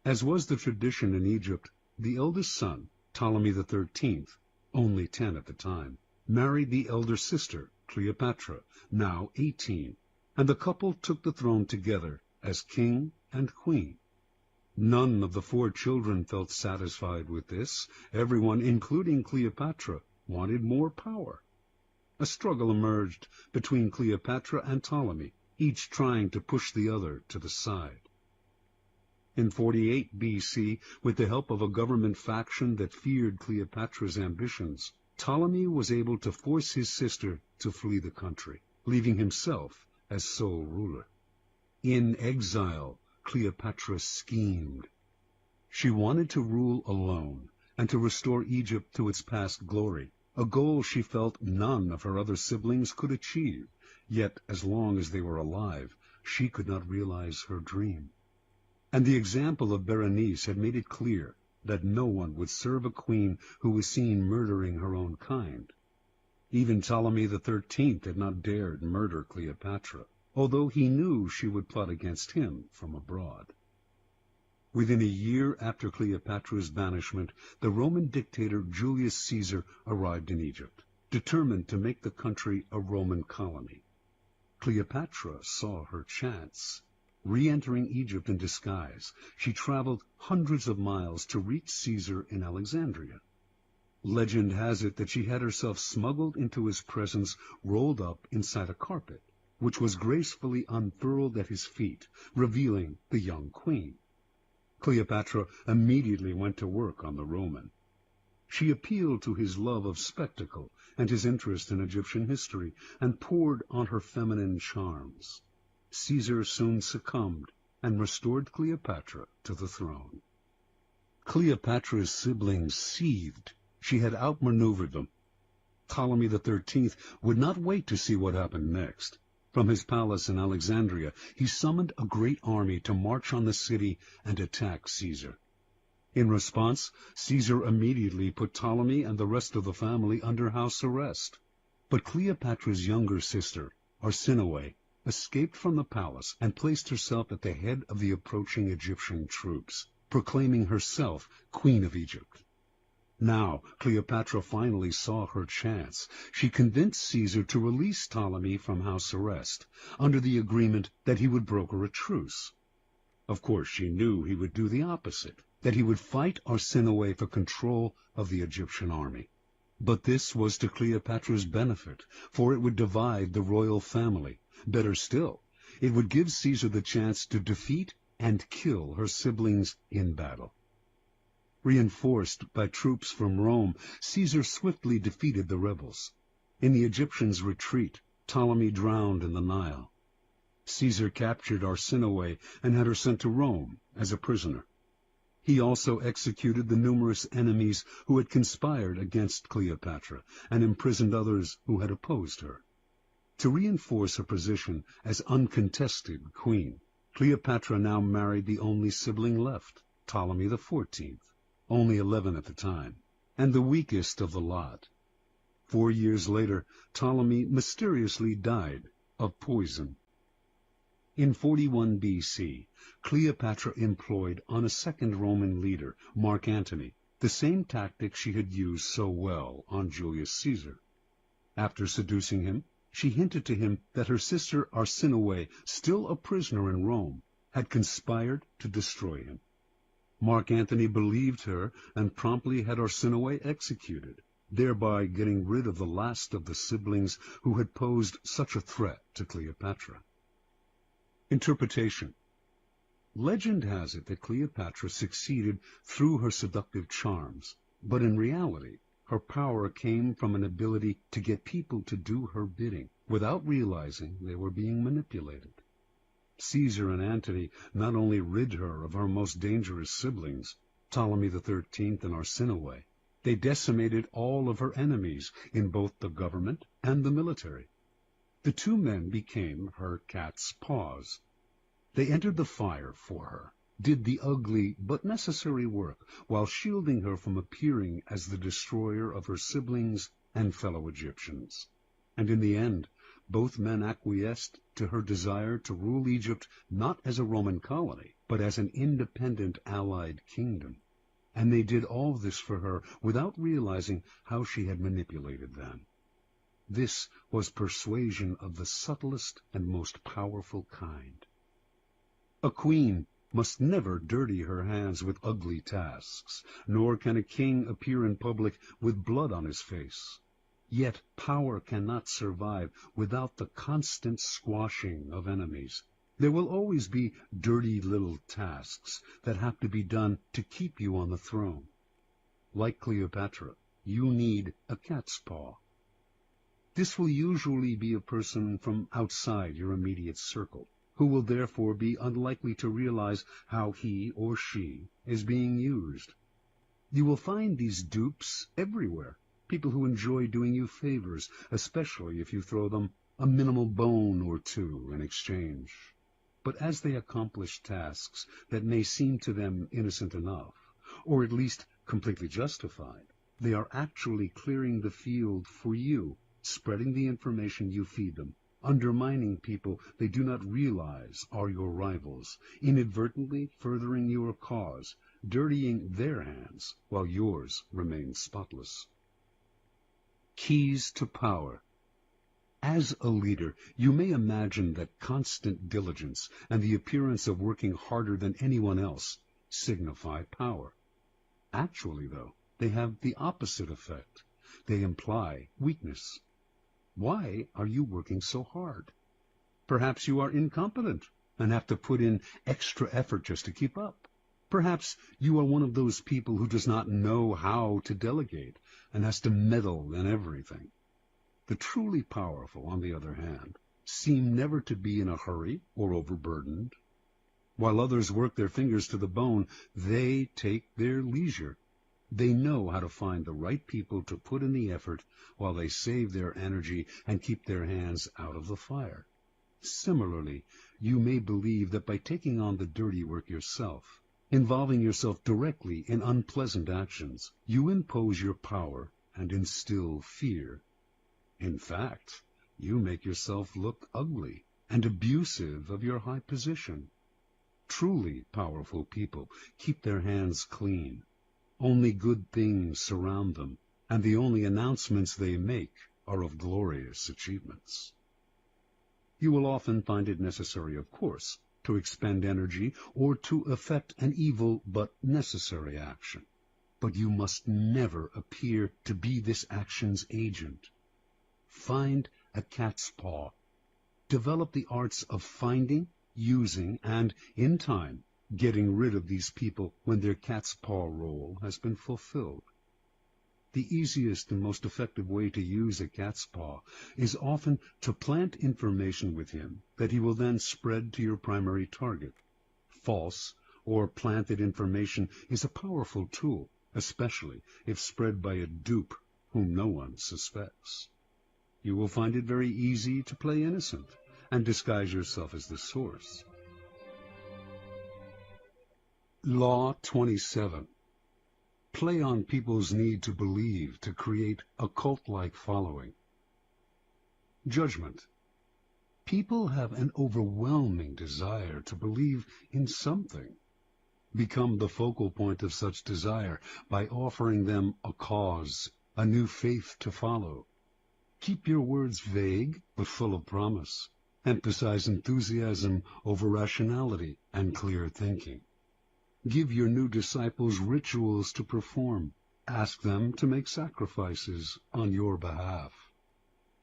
As was the tradition in Egypt, the eldest son, Ptolemy XIII, only 10 at the time, married the elder sister, Cleopatra, now 18, and the couple took the throne together as king and queen. None of the 4 children felt satisfied with this. Everyone, including Cleopatra, wanted more power. A struggle emerged between Cleopatra and Ptolemy, each trying to push the other to the side. In 48 B.C., with the help of a government faction that feared Cleopatra's ambitions, Ptolemy was able to force his sister to flee the country, leaving himself as sole ruler. In exile, Cleopatra schemed. She wanted to rule alone and to restore Egypt to its past glory, a goal she felt none of her other siblings could achieve, yet as long as they were alive, she could not realize her dream. And the example of Berenice had made it clear that no one would serve a queen who was seen murdering her own kind. Even Ptolemy XIII had not dared murder Cleopatra, although he knew she would plot against him from abroad. Within a year after Cleopatra's banishment, the Roman dictator Julius Caesar arrived in Egypt, determined to make the country a Roman colony. Cleopatra saw her chance. Re-entering Egypt in disguise, she traveled hundreds of miles to reach Caesar in Alexandria. Legend has it that she had herself smuggled into his presence, rolled up inside a carpet, which was gracefully unfurled at his feet, revealing the young queen. Cleopatra immediately went to work on the Roman. She appealed to his love of spectacle and his interest in Egyptian history, and poured on her feminine charms. Caesar soon succumbed and restored Cleopatra to the throne. Cleopatra's siblings seethed. She had outmaneuvered them. Ptolemy XIII would not wait to see what happened next. From his palace in Alexandria, he summoned a great army to march on the city and attack Caesar. In response, Caesar immediately put Ptolemy and the rest of the family under house arrest. But Cleopatra's younger sister, Arsinoe, escaped from the palace and placed herself at the head of the approaching Egyptian troops, proclaiming herself Queen of Egypt. Now Cleopatra finally saw her chance. She convinced Caesar to release Ptolemy from house arrest, under the agreement that he would broker a truce. Of course, she knew he would do the opposite, that he would fight Arsinoe for control of the Egyptian army. But this was to Cleopatra's benefit, for it would divide the royal family. Better still, it would give Caesar the chance to defeat and kill her siblings in battle. Reinforced by troops from Rome, Caesar swiftly defeated the rebels. In the Egyptians' retreat, Ptolemy drowned in the Nile. Caesar captured Arsinoe and had her sent to Rome as a prisoner. He also executed the numerous enemies who had conspired against Cleopatra and imprisoned others who had opposed her. To reinforce her position as uncontested queen, Cleopatra now married the only sibling left, Ptolemy XIV, only 11 at the time, and the weakest of the lot. 4 years later, Ptolemy mysteriously died of poison. In 41 B.C., Cleopatra employed on a second Roman leader, Mark Antony, the same tactic she had used so well on Julius Caesar. After seducing him, she hinted to him that her sister Arsinoe, still a prisoner in Rome, had conspired to destroy him. Mark Antony believed her and promptly had Arsinoe executed, thereby getting rid of the last of the siblings who had posed such a threat to Cleopatra. Interpretation. Legend has it that Cleopatra succeeded through her seductive charms, but in reality, her power came from an ability to get people to do her bidding, without realizing they were being manipulated. Caesar and Antony not only rid her of her most dangerous siblings, Ptolemy XIII and Arsinoe, they decimated all of her enemies in both the government and the military. The two men became her cat's paws. They entered the fire for her, did the ugly but necessary work, while shielding her from appearing as the destroyer of her siblings and fellow Egyptians. And in the end, both men acquiesced to her desire to rule Egypt not as a Roman colony, but as an independent allied kingdom. And they did all this for her without realizing how she had manipulated them. This was persuasion of the subtlest and most powerful kind. A queen must never dirty her hands with ugly tasks, nor can a king appear in public with blood on his face. Yet power cannot survive without the constant squashing of enemies. There will always be dirty little tasks that have to be done to keep you on the throne. Like Cleopatra, you need a cat's paw. This will usually be a person from outside your immediate circle, who will therefore be unlikely to realize how he or she is being used. You will find these dupes everywhere, people who enjoy doing you favors, especially if you throw them a minimal bone or two in exchange. But as they accomplish tasks that may seem to them innocent enough, or at least completely justified, they are actually clearing the field for you, spreading the information you feed them, undermining people they do not realize are your rivals, inadvertently furthering your cause, dirtying their hands while yours remain spotless. Keys to power. As a leader, you may imagine that constant diligence and the appearance of working harder than anyone else signify power. Actually, though, they have the opposite effect. They imply weakness. Why are you working so hard? Perhaps you are incompetent and have to put in extra effort just to keep up. Perhaps you are one of those people who does not know how to delegate and has to meddle in everything. The truly powerful, on the other hand, seem never to be in a hurry or overburdened. While others work their fingers to the bone, they take their leisure. They know how to find the right people to put in the effort while they save their energy and keep their hands out of the fire. Similarly, you may believe that by taking on the dirty work yourself, involving yourself directly in unpleasant actions, you impose your power and instill fear. In fact, you make yourself look ugly and abusive of your high position. Truly powerful people keep their hands clean. Only good things surround them, and the only announcements they make are of glorious achievements. You will often find it necessary, of course, to expend energy or to effect an evil but necessary action. But you must never appear to be this action's agent. Find a cat's paw. Develop the arts of finding, using, and, in time, getting rid of these people when their cat's paw role has been fulfilled. The easiest and most effective way to use a cat's paw is often to plant information with him that he will then spread to your primary target. False or planted information is a powerful tool, especially if spread by a dupe whom no one suspects. You will find it very easy to play innocent and disguise yourself as the source. Law 27. Play on people's need to believe to create a cult-like following. Judgment. People have an overwhelming desire to believe in something. Become the focal point of such desire by offering them a cause, a new faith to follow. Keep your words vague but full of promise. Emphasize enthusiasm over rationality and clear thinking. Give your new disciples rituals to perform. Ask them to make sacrifices on your behalf.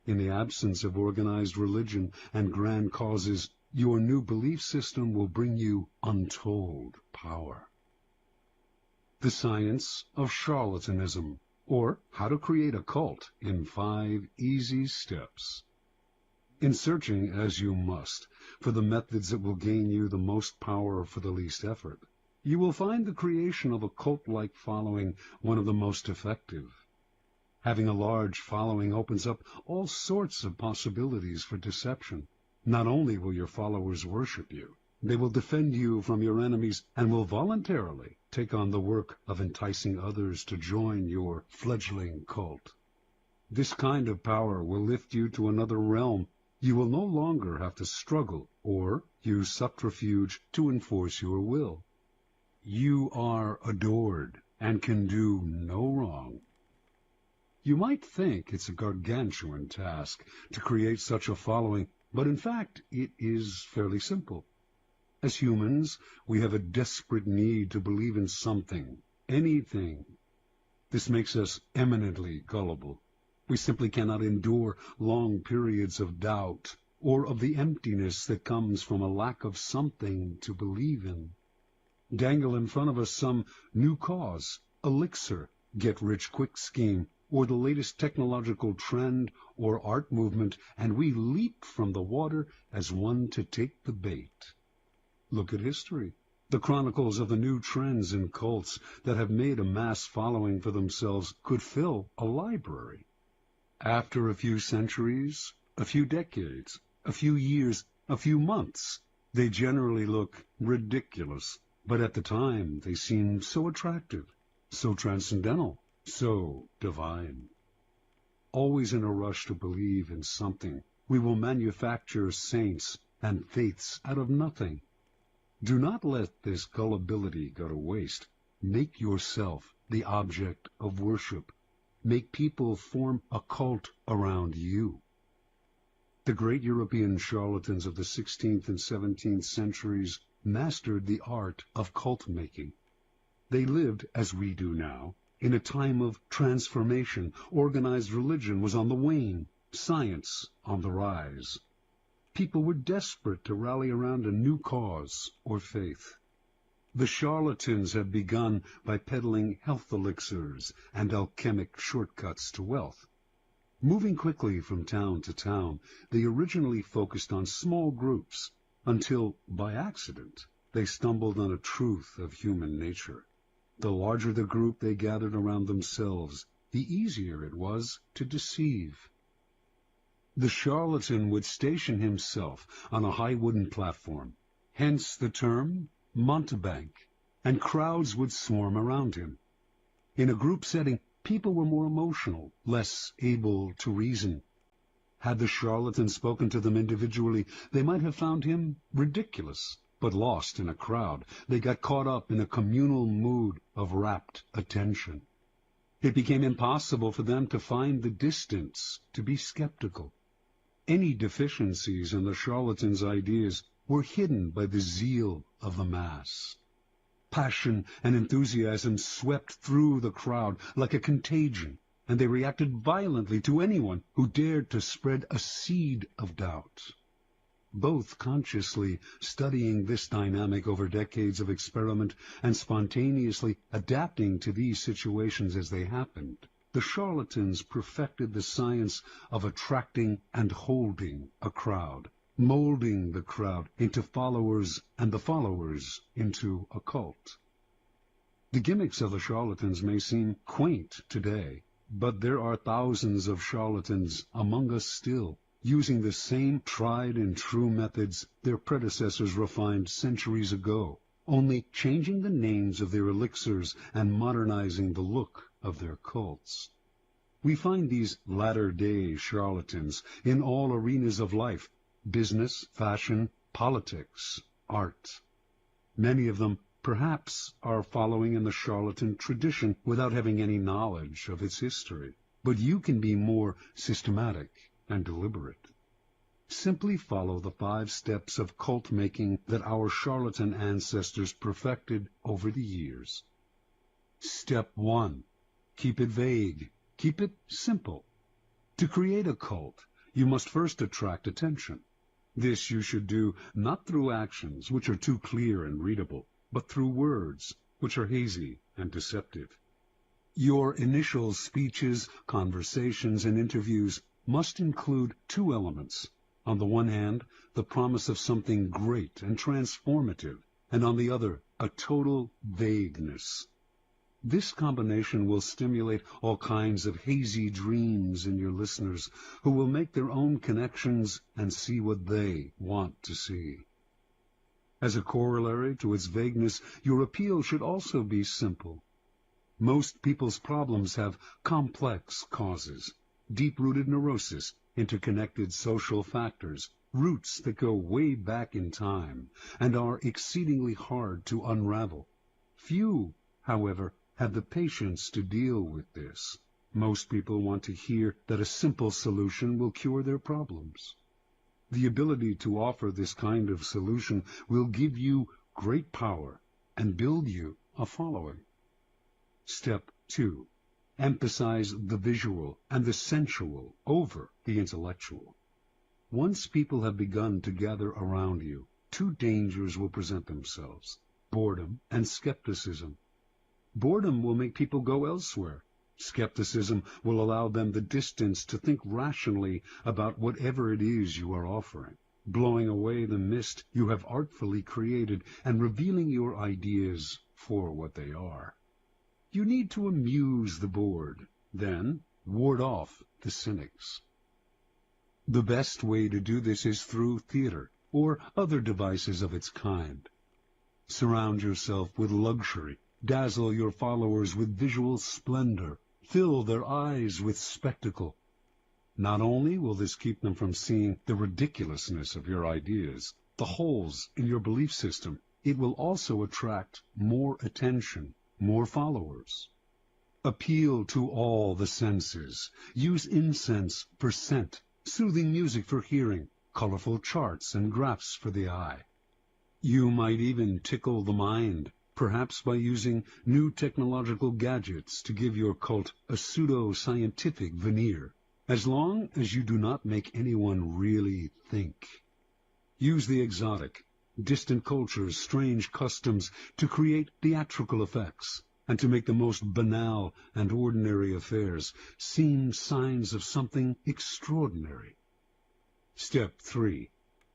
In the absence of organized religion and grand causes, your new belief system will bring you untold power. The science of charlatanism, or how to create a cult in 5 easy steps. In searching, as you must, for the methods that will gain you the most power for the least effort, you will find the creation of a cult-like following one of the most effective. Having a large following opens up all sorts of possibilities for deception. Not only will your followers worship you, they will defend you from your enemies and will voluntarily take on the work of enticing others to join your fledgling cult. This kind of power will lift you to another realm. You will no longer have to struggle or use subterfuge to enforce your will. You are adored and can do no wrong. You might think it's a gargantuan task to create such a following, but in fact it is fairly simple. As humans, we have a desperate need to believe in something, anything. This makes us eminently gullible. We simply cannot endure long periods of doubt or of the emptiness that comes from a lack of something to believe in. Dangle in front of us some new cause, elixir, get-rich-quick scheme, or the latest technological trend or art movement, and we leap from the water as one to take the bait. Look at history, the chronicles of the new trends in cults that have made a mass following for themselves could fill a library. After a few centuries, a few decades, a few years, a few months, they generally look ridiculous, but at the time they seem so attractive, so transcendental, so divine. Always in a rush to believe in something, we will manufacture saints and faiths out of nothing. Do not let this gullibility go to waste. Make yourself the object of worship. Make people form a cult around you. The great European charlatans of the 16th and 17th centuries mastered the art of cult-making. They lived, as we do now, in a time of transformation. Organized religion was on the wane, science on the rise. People were desperate to rally around a new cause or faith. The charlatans had begun by peddling health elixirs and alchemic shortcuts to wealth. Moving quickly from town to town, they originally focused on small groups, until, by accident, they stumbled on a truth of human nature. The larger the group they gathered around themselves, the easier it was to deceive. The charlatan would station himself on a high wooden platform, hence the term mountebank, and crowds would swarm around him. In a group setting, people were more emotional, less able to reason. Had the charlatan spoken to them individually, they might have found him ridiculous, but lost in a crowd, they got caught up in a communal mood of rapt attention. It became impossible for them to find the distance, to be skeptical. Any deficiencies in the charlatan's ideas were hidden by the zeal of the mass. Passion and enthusiasm swept through the crowd like a contagion, and they reacted violently to anyone who dared to spread a seed of doubt. both consciously studying this dynamic over decades of experiment and spontaneously adapting to these situations as they happened, the charlatans perfected the science of attracting and holding a crowd, molding the crowd into followers and the followers into a cult. The gimmicks of the charlatans may seem quaint today, but there are thousands of charlatans among us still, using the same tried and true methods their predecessors refined centuries ago, only changing the names of their elixirs and modernizing the look of their cults. We find these latter-day charlatans in all arenas of life: business, fashion, politics, art. Many of them perhaps are following in the charlatan tradition without having any knowledge of its history. But you can be more systematic and deliberate. Simply follow the 5 steps of cult making that our charlatan ancestors perfected over the years. Step 1. Keep it vague. Keep it simple. To create a cult, you must first attract attention. This you should do not through actions, which are too clear and readable, but through words, which are hazy and deceptive. Your initial speeches, conversations, and interviews must include 2 elements. On the one hand, the promise of something great and transformative, and on the other, a total vagueness. This combination will stimulate all kinds of hazy dreams in your listeners, who will make their own connections and see what they want to see. As a corollary to its vagueness, your appeal should also be simple. Most people's problems have complex causes, deep-rooted neurosis, interconnected social factors, roots that go way back in time, and are exceedingly hard to unravel. Few, however, have the patience to deal with this. Most people want to hear that a simple solution will cure their problems. The ability to offer this kind of solution will give you great power and build you a following. Step 2. Emphasize the visual and the sensual over the intellectual. Once people have begun to gather around you, 2 dangers will present themselves: boredom and skepticism. Boredom will make people go elsewhere. Skepticism will allow them the distance to think rationally about whatever it is you are offering, blowing away the mist you have artfully created and revealing your ideas for what they are. You need to amuse the bored, then ward off the cynics. The best way to do this is through theater or other devices of its kind. Surround yourself with luxury, dazzle your followers with visual splendor, fill their eyes with spectacle. Not only will this keep them from seeing the ridiculousness of your ideas, the holes in your belief system, it will also attract more attention, more followers. Appeal to all the senses. Use incense for scent, soothing music for hearing, colorful charts and graphs for the eye. You might even tickle the mind, perhaps by using new technological gadgets to give your cult a pseudo-scientific veneer, as long as you do not make anyone really think. Use the exotic, distant cultures, strange customs to create theatrical effects, and to make the most banal and ordinary affairs seem signs of something extraordinary. Step 3.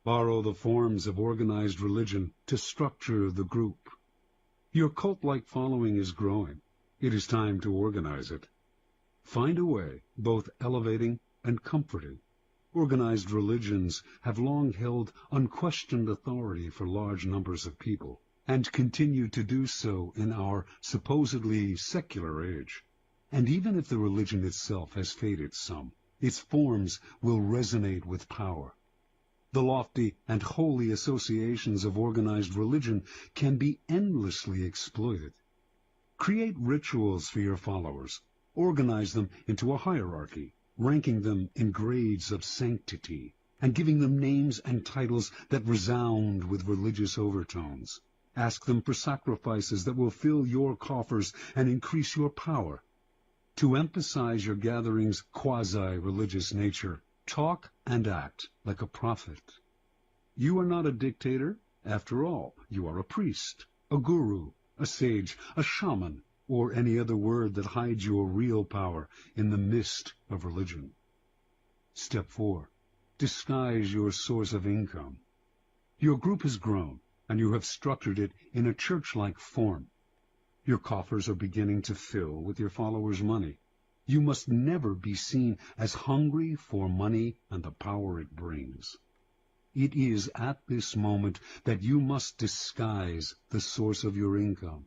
Borrow the forms of organized religion to structure the group. Your cult-like following is growing. It is time to organize it. Find a way, both elevating and comforting. Organized religions have long held unquestioned authority for large numbers of people, and continue to do so in our supposedly secular age. And even if the religion itself has faded some, its forms will resonate with power. The lofty and holy associations of organized religion can be endlessly exploited. Create rituals for your followers. Organize them into a hierarchy, ranking them in grades of sanctity, and giving them names and titles that resound with religious overtones. Ask them for sacrifices that will fill your coffers and increase your power. To emphasize your gathering's quasi-religious nature, talk and act like a prophet. You are not a dictator. After all, you are a priest, a guru, a sage, a shaman, or any other word that hides your real power in the mist of religion. Step 4. Disguise your source of income. Your group has grown, and you have structured it in a church-like form. Your coffers are beginning to fill with your followers' money. You must never be seen as hungry for money and the power it brings. It is at this moment that you must disguise the source of your income.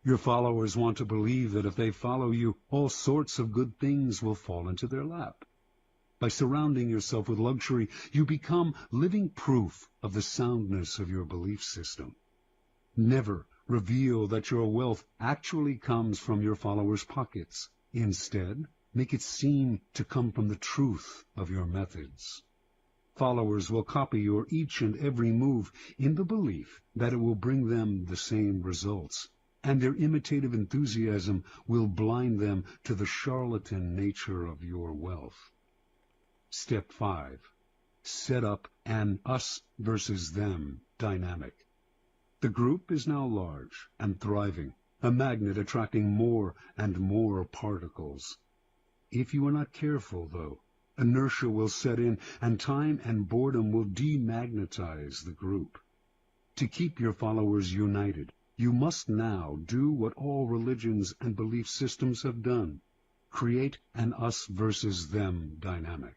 Your followers want to believe that if they follow you, all sorts of good things will fall into their lap. By surrounding yourself with luxury, you become living proof of the soundness of your belief system. Never reveal that your wealth actually comes from your followers' pockets. Instead, make it seem to come from the truth of your methods. Followers will copy your each and every move in the belief that it will bring them the same results, and their imitative enthusiasm will blind them to the charlatan nature of your wealth. Step 5. Set up an us versus them dynamic. The group is now large and thriving, a magnet attracting more and more particles. If you are not careful, though, inertia will set in, and time and boredom will demagnetize the group. To keep your followers united, you must now do what all religions and belief systems have done: create an us versus them dynamic.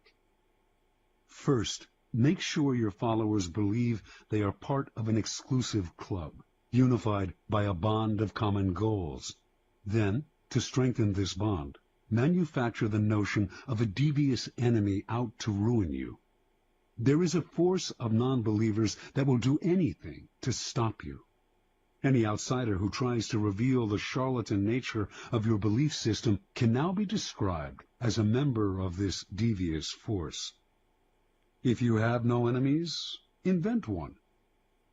First, make sure your followers believe they are part of an exclusive club, unified by a bond of common goals. Then, to strengthen this bond, manufacture the notion of a devious enemy out to ruin you. There is a force of non-believers that will do anything to stop you. Any outsider who tries to reveal the charlatan nature of your belief system can now be described as a member of this devious force. If you have no enemies, invent one.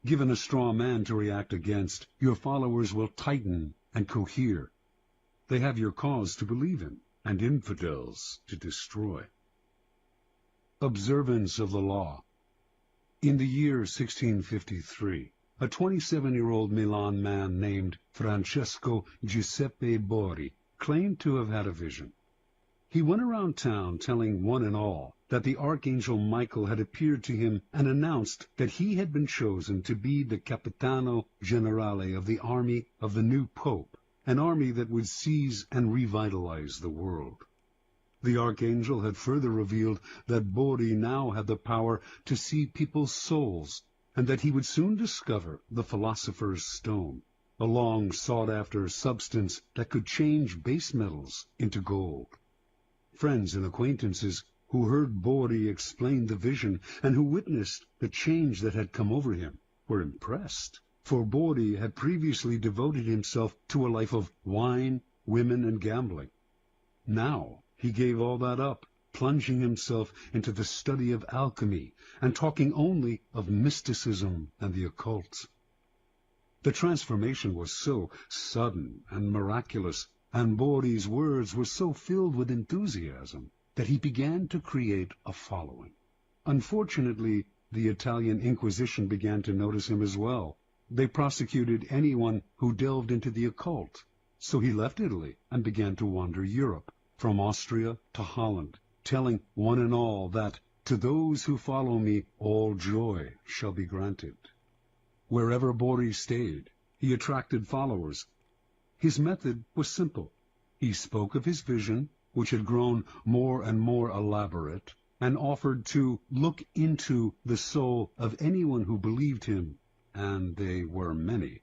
Given a straw man to react against, your followers will tighten and cohere. They have your cause to believe in, and infidels to destroy. Observance of the law. In the year 1653, a 27-year-old Milan man named Francesco Giuseppe Borri claimed to have had a vision. He went around town telling one and all that the Archangel Michael had appeared to him and announced that he had been chosen to be the Capitano Generale of the army of the new Pope, an army that would seize and revitalize the world. The Archangel had further revealed that Borri now had the power to see people's souls, and that he would soon discover the Philosopher's Stone, a long sought-after substance that could change base metals into gold. Friends and acquaintances who heard Borri explain the vision and who witnessed the change that had come over him were impressed, for Borri had previously devoted himself to a life of wine, women, and gambling. Now he gave all that up, plunging himself into the study of alchemy and talking only of mysticism and the occult. The transformation was so sudden and miraculous, and Borri's words were so filled with enthusiasm, that he began to create a following. Unfortunately, the Italian Inquisition began to notice him as well. They prosecuted anyone who delved into the occult, so he left Italy and began to wander Europe, from Austria to Holland, telling one and all that, to those who follow me, all joy shall be granted. Wherever Borri stayed, he attracted followers. His method was simple. He spoke of his vision, which had grown more and more elaborate, and offered to look into the soul of anyone who believed him, and they were many.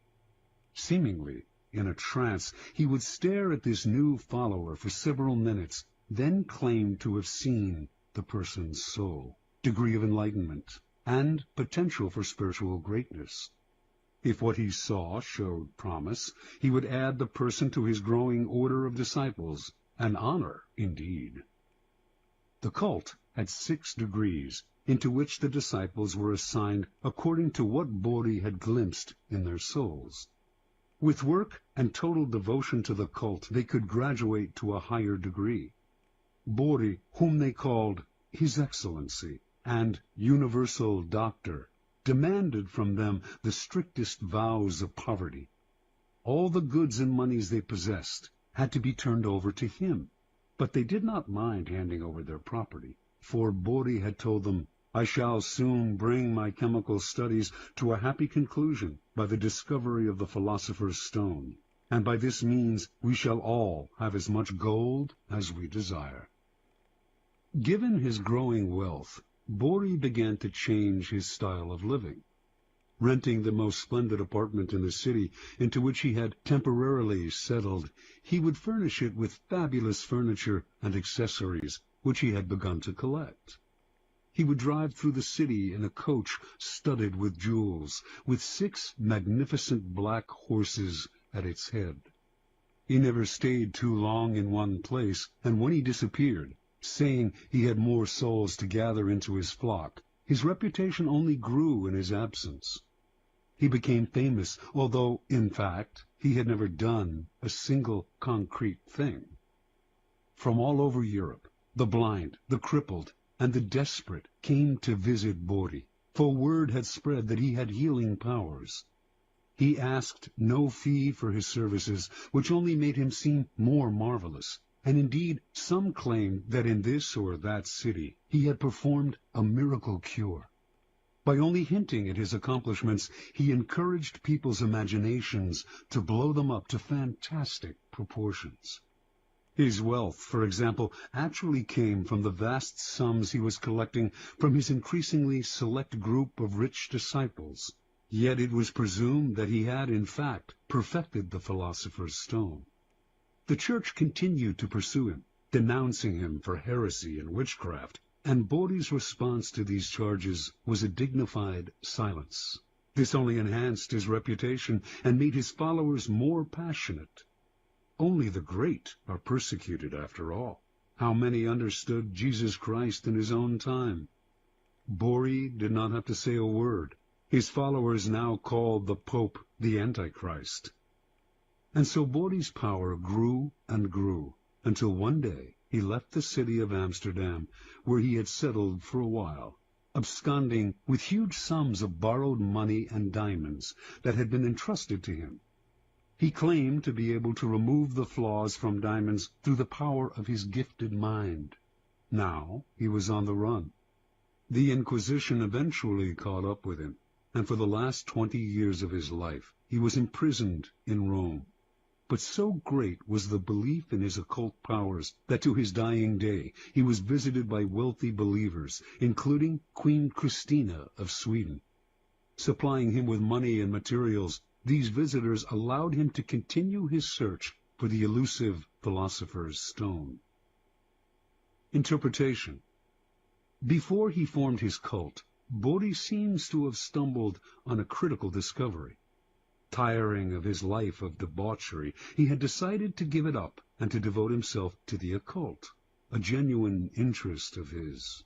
Seemingly in a trance, he would stare at this new follower for several minutes, then claim to have seen the person's soul, degree of enlightenment, and potential for spiritual greatness. If what he saw showed promise, he would add the person to his growing order of disciples, an honor indeed. The cult had 6 degrees, into which the disciples were assigned according to what Borri had glimpsed in their souls. With work and total devotion to the cult, they could graduate to a higher degree. Borri, whom they called His Excellency, and universal doctor, demanded from them the strictest vows of poverty. All the goods and monies they possessed had to be turned over to him, but they did not mind handing over their property, for Bori had told them, "I shall soon bring my chemical studies to a happy conclusion by the discovery of the philosopher's stone, and by this means we shall all have as much gold as we desire." Given his growing wealth, Bori began to change his style of living. Renting the most splendid apartment in the city into which he had temporarily settled, he would furnish it with fabulous furniture and accessories which he had begun to collect. He would drive through the city in a coach studded with jewels, with 6 magnificent black horses at its head. He never stayed too long in one place, and when he disappeared, saying he had more souls to gather into his flock, his reputation only grew in his absence. He became famous, although, in fact, he had never done a single concrete thing. From all over Europe, the blind, the crippled, and the desperate came to visit Bori, for word had spread that he had healing powers. He asked no fee for his services, which only made him seem more marvelous, and indeed some claimed that in this or that city he had performed a miracle cure. By only hinting at his accomplishments, he encouraged people's imaginations to blow them up to fantastic proportions. His wealth, for example, actually came from the vast sums he was collecting from his increasingly select group of rich disciples. Yet it was presumed that he had, in fact, perfected the philosopher's stone. The Church continued to pursue him, denouncing him for heresy and witchcraft, and Bori's response to these charges was a dignified silence. This only enhanced his reputation and made his followers more passionate. Only the great are persecuted, after all. How many understood Jesus Christ in his own time? Bori did not have to say a word. His followers now called the Pope the Antichrist. And so Bori's power grew and grew, until one day he left the city of Amsterdam, where he had settled for a while, absconding with huge sums of borrowed money and diamonds that had been entrusted to him. He claimed to be able to remove the flaws from diamonds through the power of his gifted mind. Now he was on the run. The Inquisition eventually caught up with him, and for the last 20 years of his life he was imprisoned in Rome. But so great was the belief in his occult powers that to his dying day he was visited by wealthy believers, including Queen Christina of Sweden. Supplying him with money and materials, these visitors allowed him to continue his search for the elusive philosopher's stone. Interpretation. Before he formed his cult, Bori seems to have stumbled on a critical discovery. Tiring of his life of debauchery, he had decided to give it up and to devote himself to the occult, a genuine interest of his.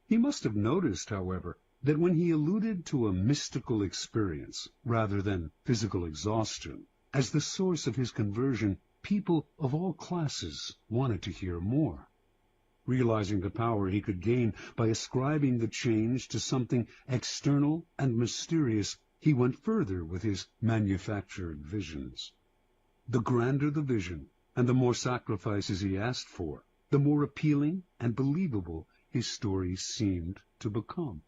He must have noticed, however, that when he alluded to a mystical experience, rather than physical exhaustion, as the source of his conversion, people of all classes wanted to hear more. Realizing the power he could gain by ascribing the change to something external and mysterious, he went further with his manufactured visions. The grander the vision, and the more sacrifices he asked for, the more appealing and believable his story seemed to become.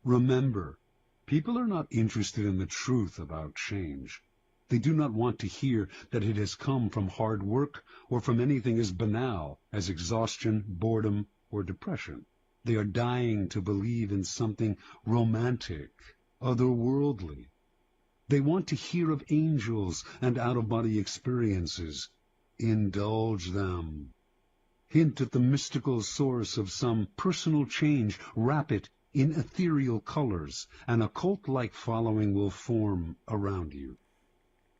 Remember, people are not interested in the truth about change. They do not want to hear that it has come from hard work or from anything as banal as exhaustion, boredom, or depression. They are dying to believe in something romantic, otherworldly. They want to hear of angels and out-of-body experiences. Indulge them. Hint at the mystical source of some personal change. Wrap it in ethereal colors. An occult-like following will form around you.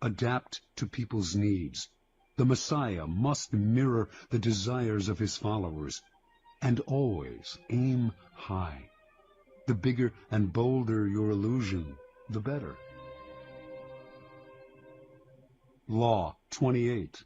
Adapt to people's needs. The Messiah must mirror the desires of his followers. And always aim high. The bigger and bolder your illusion, the better. Law 28.